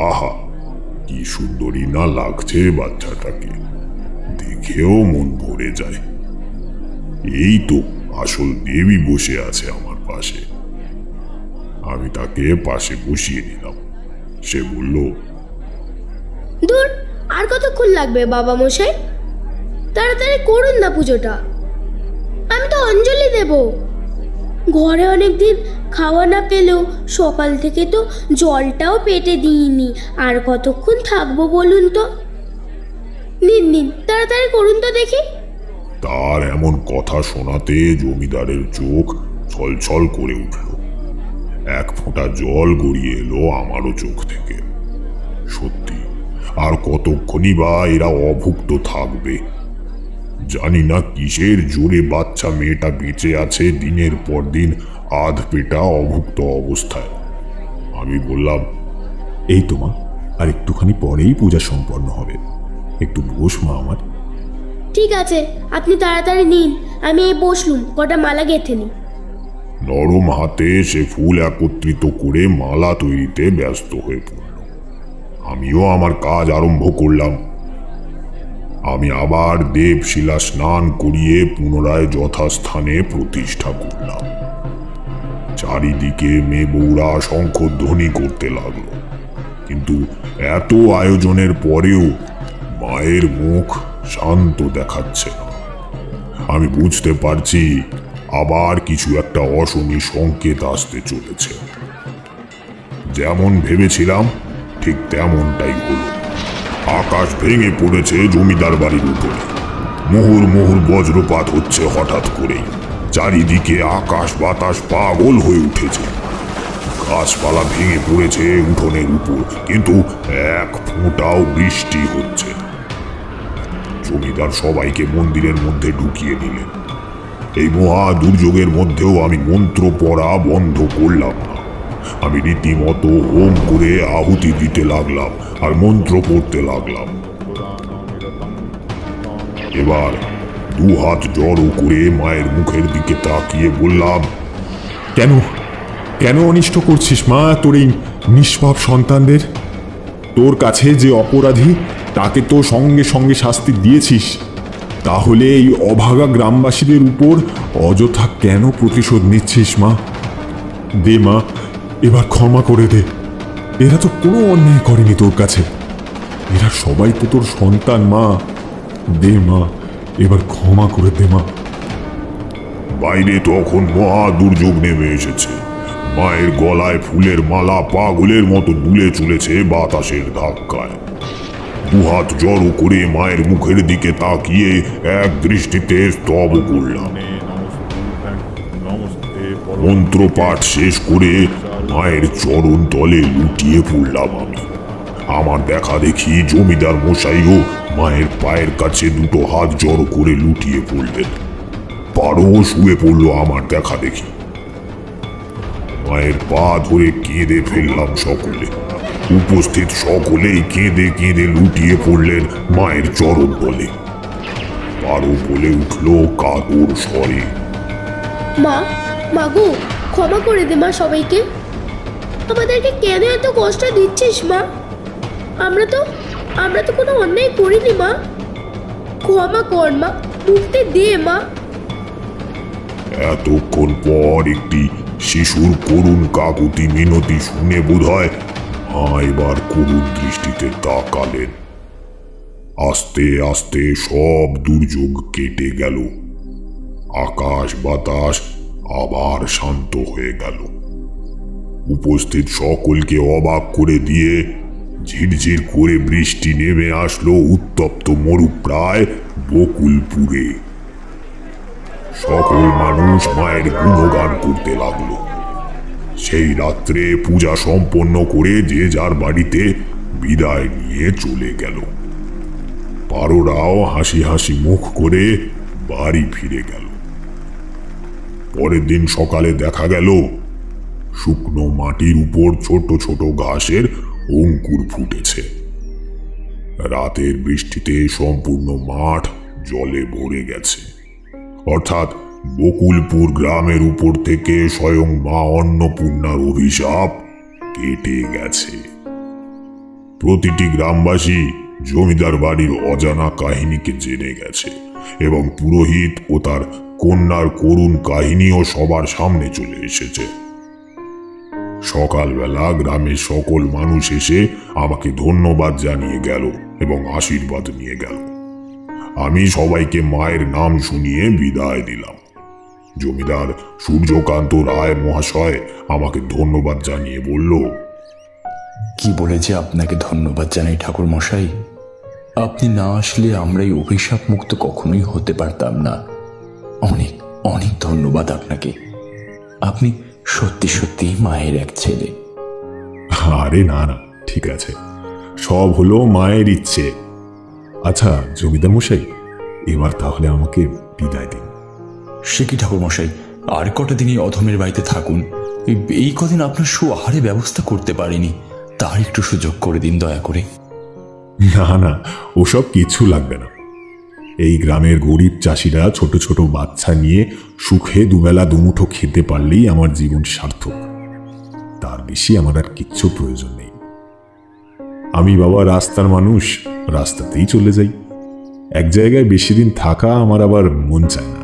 আহা, কি সুন্দরী না লাগছে বাচ্চাটাকে, দেখেও মন ভরে যায়। এই তো আসল দেবী বসে আছে আমার পাশে। আমি তাকে পাশে বসিয়ে নিলাম। সে বলল, দূর, আর কতক্ষণ লাগবে বাবা মশাই? তাড়াতাড়ি করুন না পুজোটা, আমি তো অঞ্জলি দেব। ঘরে অনেকদিন খাওয়া না পেলেও সকাল থেকে তো জলটাও পেটে দিইনি, আর কতক্ষণ থাকবো বলুন তো? নিন নিন, তাড়াতাড়ি করুন তো দেখি। তার এমন কথা শোনাতে জমিদারের চোখ ছলছল করে উঠল। এক ফোঁটা জল গড়িয়ে এলো আমারও চোখ থেকে। সত্যি, আর কতক্ষণই বা এরা অভুক্ত থাকবে? জানি না কিসের জোরে বাচ্চা মেয়েটা বেঁচে আছে দিনের পর দিন আধ পেটা অভুক্ত অবস্থায়। আমি বললাম, এই তো মা, আর একটুখানি পরেই পূজা সম্পন্ন হবে, একটু বস মা আমার। ঠিক আছে, আপনি তাড়াতাড়ি নিন, আমি এই বসলুম, কটা মালা গেঁথে নি। নরম হাতে সে ফুল একত্রিত করে মালা তৈরিতে ব্যস্ত হয়ে পড়ল। আমিও আমার কাজ আরম্ভ করলাম। আমি আবার দেবশিলা স্নান করিয়ে পুনরায় যথাস্থানে প্রতিষ্ঠা করলাম। চারিদিকে মেয়ে বউরা শঙ্খধ্বনি করতে লাগলো, কিন্তু এত আয়োজনের পরেও মায়ের মুখ শান্ত দেখাচ্ছে না। আমি বুঝতে পারছি আবার কিছু একটা অশনি সংকেত আসতে চলেছে। যেমন ভেবেছিলাম ঠিক তেমনটাই হলো। আকাশ ভেঙে পড়েছে জমিদার বাড়ির উপরে। মুহুর মুহুর বজ্রপাত হচ্ছে হঠাৎ করেই। চারিদিকে আকাশ বাতাস পাগল হয়ে উঠেছে। গাছপালা ভেঙে পড়েছে উঠোনের উপর, কিন্তু এক ফোঁটাও বৃষ্টি হচ্ছে না। জমিদার সবাইকে মন্দিরের মধ্যে ঢুকিয়ে নিলেন। এই মহা দুর্যোগের মধ্যেও আমি মন্ত্র পড়া বন্ধ করলাম না। আমি রীতিমতো হোম করে আহুতি দিতে লাগলাম আর মন্ত্র পড়তে লাগলাম। এবার 2 হাত জড়ো করে মায়ের মুখের দিকে তাকিয়ে বললাম, কেন কেন অনিষ্ট করছিস মা তোর এই নিষ্পাপ সন্তানদের? তোর কাছে যে অপরাধী তাকে তো সঙ্গে সঙ্গে শাস্তি দিয়েছিস, তাহলে এই অভাগা গ্রামবাসীদের উপর অযথা কেন প্রতিশোধ নিচ্ছিস মা? দে মা, এবার ক্ষমা করে দে। এরা তো কোনো অন্যায় করেনি তোর কাছে, এরা সবাই তো তোর সন্তান মা। দে মা, এবার ক্ষমা করে দে মা। বাইরে তখন মহা দুর্যোগ নেমে এসেছে। মায়ের গলায় ফুলের মালা পাগলের মতো দুলে চলেছে বাতাসের ধাক্কায়। 2 হাত জড়ো করে মায়ের মুখের দিকে তাকিয়ে এক দৃষ্টিতে স্তব করলাম। মন্ত্রপাঠ শেষ করে মায়ের চরণ তলে লুটিয়ে পড়লাম আমি। আমার দেখা দেখি জমিদার মশাইও মায়ের পায়ের কাছে 2 হাত জড়ো করে লুটিয়ে পড়লেন। পারো শুয়ে পড়লো আমার দেখা দেখি। মায়ের পা ধরে কি কেঁদে ফেললাম সকলে। উপস্থিত সকলেই কেঁদে কেঁদে লুটিয়ে পড়লেন মায়ের চরণ তলে। পারো বলে উঠল কাতর স্বরে, মা, মাগো, ক্ষমা করে দে মা সবাইকে। আমাদেরকে কেন এত কষ্ট দিচ্ছিস মা? আমরা তো কোনো অন্যায় করিনি মা। ক্ষমা কর মা, মুক্তি দে মা। এতক্ষণ পর একটি শিশুর করুণ কাকুতি মিনতি শুনে বোধহয় এবার করুণ দৃষ্টিতে তাকালেন। আস্তে আস্তে সব দুর্যোগ কেটে গেল। আকাশ বাতাস আবার শান্ত হয়ে গেল। উপস্থিত সকলকে অবাক করে দিয়ে ঝিরঝির করে বৃষ্টি নেমে আসলো উত্তপ্ত মরুপ্রায় বকুলপুরে। সকল মানুষ মায়ের গুণগান করতে লাগলো। সেই রাত্রে পূজা সম্পন্ন করে যে যার বাড়িতে বিদায় নিয়ে চলে গেল। পারোরাও হাসি হাসি মুখ করে বাড়ি ফিরে গেল। পরের দিন সকালে দেখা গেল শুকনো মাটির উপর ছোট ছোট ঘাসের অঙ্কুর ফুটেছে। রাতের বৃষ্টিতে সম্পূর্ণ মাঠ জলে ভরে গেছে। অর্থাৎ বকুলপুর গ্রামের উপর থেকে স্বয়ং মা অন্নপূর্ণার অভিশাপ কেটে গেছে। প্রতিটি গ্রামবাসী জমিদার বাড়ির অজানা কাহিনীকে জেনে গেছে এবং পুরোহিত ও তার কন্যার করুণ কাহিনীও সবার সামনে চলে এসেছে। সকালবেলা গ্রামের সকল মানুষ এসে আমাকে ধন্যবাদ জানিয়ে গেল এবং আশীর্বাদ নিয়ে গেল। আমি সবাইকে মায়ের নাম শুনিয়ে বিদায় দিলাম। জমিদার সূর্যকান্ত রায় মহাশয় আমাকে ধন্যবাদ জানিয়ে বলল, কি বলে যে আপনাকে ধন্যবাদ জানাই ঠাকুর মশাই। আপনি না আসলে আমরা এই অভিশাপ মুক্ত কখনোই হতে পারতাম না। অনেক অনেক ধন্যবাদ আপনাকে। আপনি সত্যি সত্যি মায়ের এক ছেলে। আরে না না, ঠিক আছে, সব হলো মায়ের ইচ্ছে। আচ্ছা জমিদার মশাই, এবার তাহলে আমাকে বিদায় দিন। সে কি ঠাকুর মশাই, আর কটা দিনই অধমের বাড়িতে থাকুন। এই কদিন আপনার আহারে ব্যবস্থা করতে পারিনি, তার একটু সুযোগ করে দিন দয়া করে। না না, ওসব কিছু লাগবে না। এই গ্রামের গরিব চাষিরা ছোট ছোট বাচ্চা নিয়ে সুখে দুবেলা দুমুঠো খেতে পারলেই আমার জীবন সার্থক। তার বেশি আমার আর কিচ্ছু প্রয়োজন নেই। আমি বাবা রাস্তার মানুষ, রাস্তাতেই চলে যাই। এক জায়গায় বেশি দিন থাকা আমার আবার মন চায় না।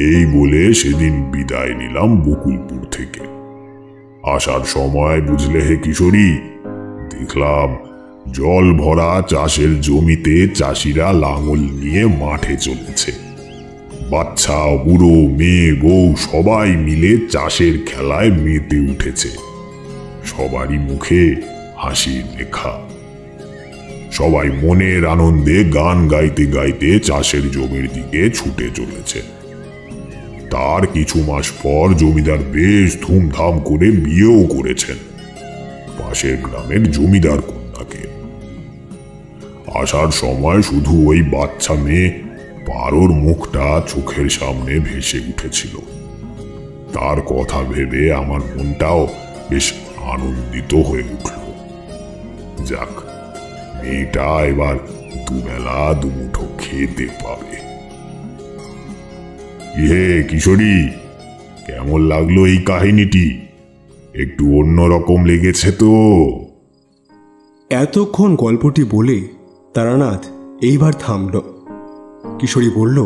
এই বলে সেদিন বিদায় নিলাম বকুলপুর থেকে। আসার সময় বুঝলে হে কিশোরী, দেখলাম জল ভরা চাষের জমিতে চাষিরা লাঙল নিয়ে মাঠে চলেছে। বাচ্চা বুড়ো মেয়ে বউ সবাই মিলে চাষের খেলায় মেতে উঠেছে। সবারই মুখে হাসির রেখা। সবাই মনের আনন্দে গান গাইতে গাইতে চাষের জমির দিকে ছুটে চলেছে। তার কিছু মাস পর জমিদার বেশ ধুমধাম করে বিয়েও করেছেন পাশের গ্রামের জমিদার কন্যাকে। আসার সময় শুধু ওই বাচ্চা মেয়ে পারোর মুখটা চোখের সামনে ভেসে উঠেছিল। তার কথা ভেবে আমার মনটাও বেশ আনন্দিত হয়ে উঠল। যাক, মেয়েটা এবার দুবেলা দুমুঠো খেতে পাবে। হে কিশোরী, কেমন লাগলো এই কাহিনীটি? একটু অন্যরকম লেগেছে তো? এতক্ষণ গল্পটি বলে তারানাথ এইবার থামল। কিশোরী বলল,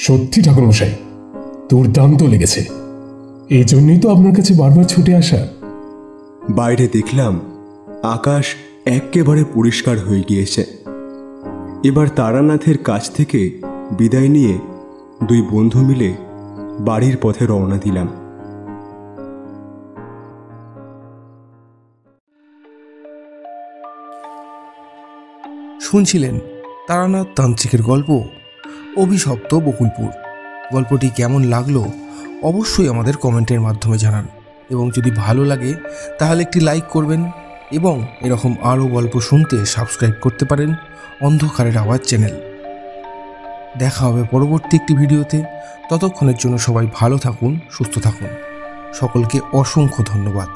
সত্যি ঠাকুরমশাই, দুর্দান্ত লেগেছে। এই জন্যই তো আপনার কাছে বারবার ছুটে আসা। বাইরে দেখলাম আকাশ একেবারে পরিষ্কার হয়ে গিয়েছে। এবার তারানাথের কাছ থেকে বিদায় নিয়ে দুই বন্ধু মিলে বাড়ির পথে রওনা দিলাম। শুনছিলেন তারানাথ তান্ত্রিকের গল্প অভিশপ্ত বকুলপুর। গল্পটি কেমন লাগলো অবশ্যই আমাদের কমেন্টের মাধ্যমে জানান, এবং যদি ভালো লাগে তাহলে একটি লাইক করবেন, এবং এরকম আরও গল্প শুনতে সাবস্ক্রাইব করতে পারেন অন্ধকারের আওয়াজ চ্যানেল। দেখা হবে পরবর্তী একটি ভিডিওতে। ততক্ষণের জন্য সবাই ভালো থাকুন, সুস্থ থাকুন। সকলকে অসংখ্য ধন্যবাদ।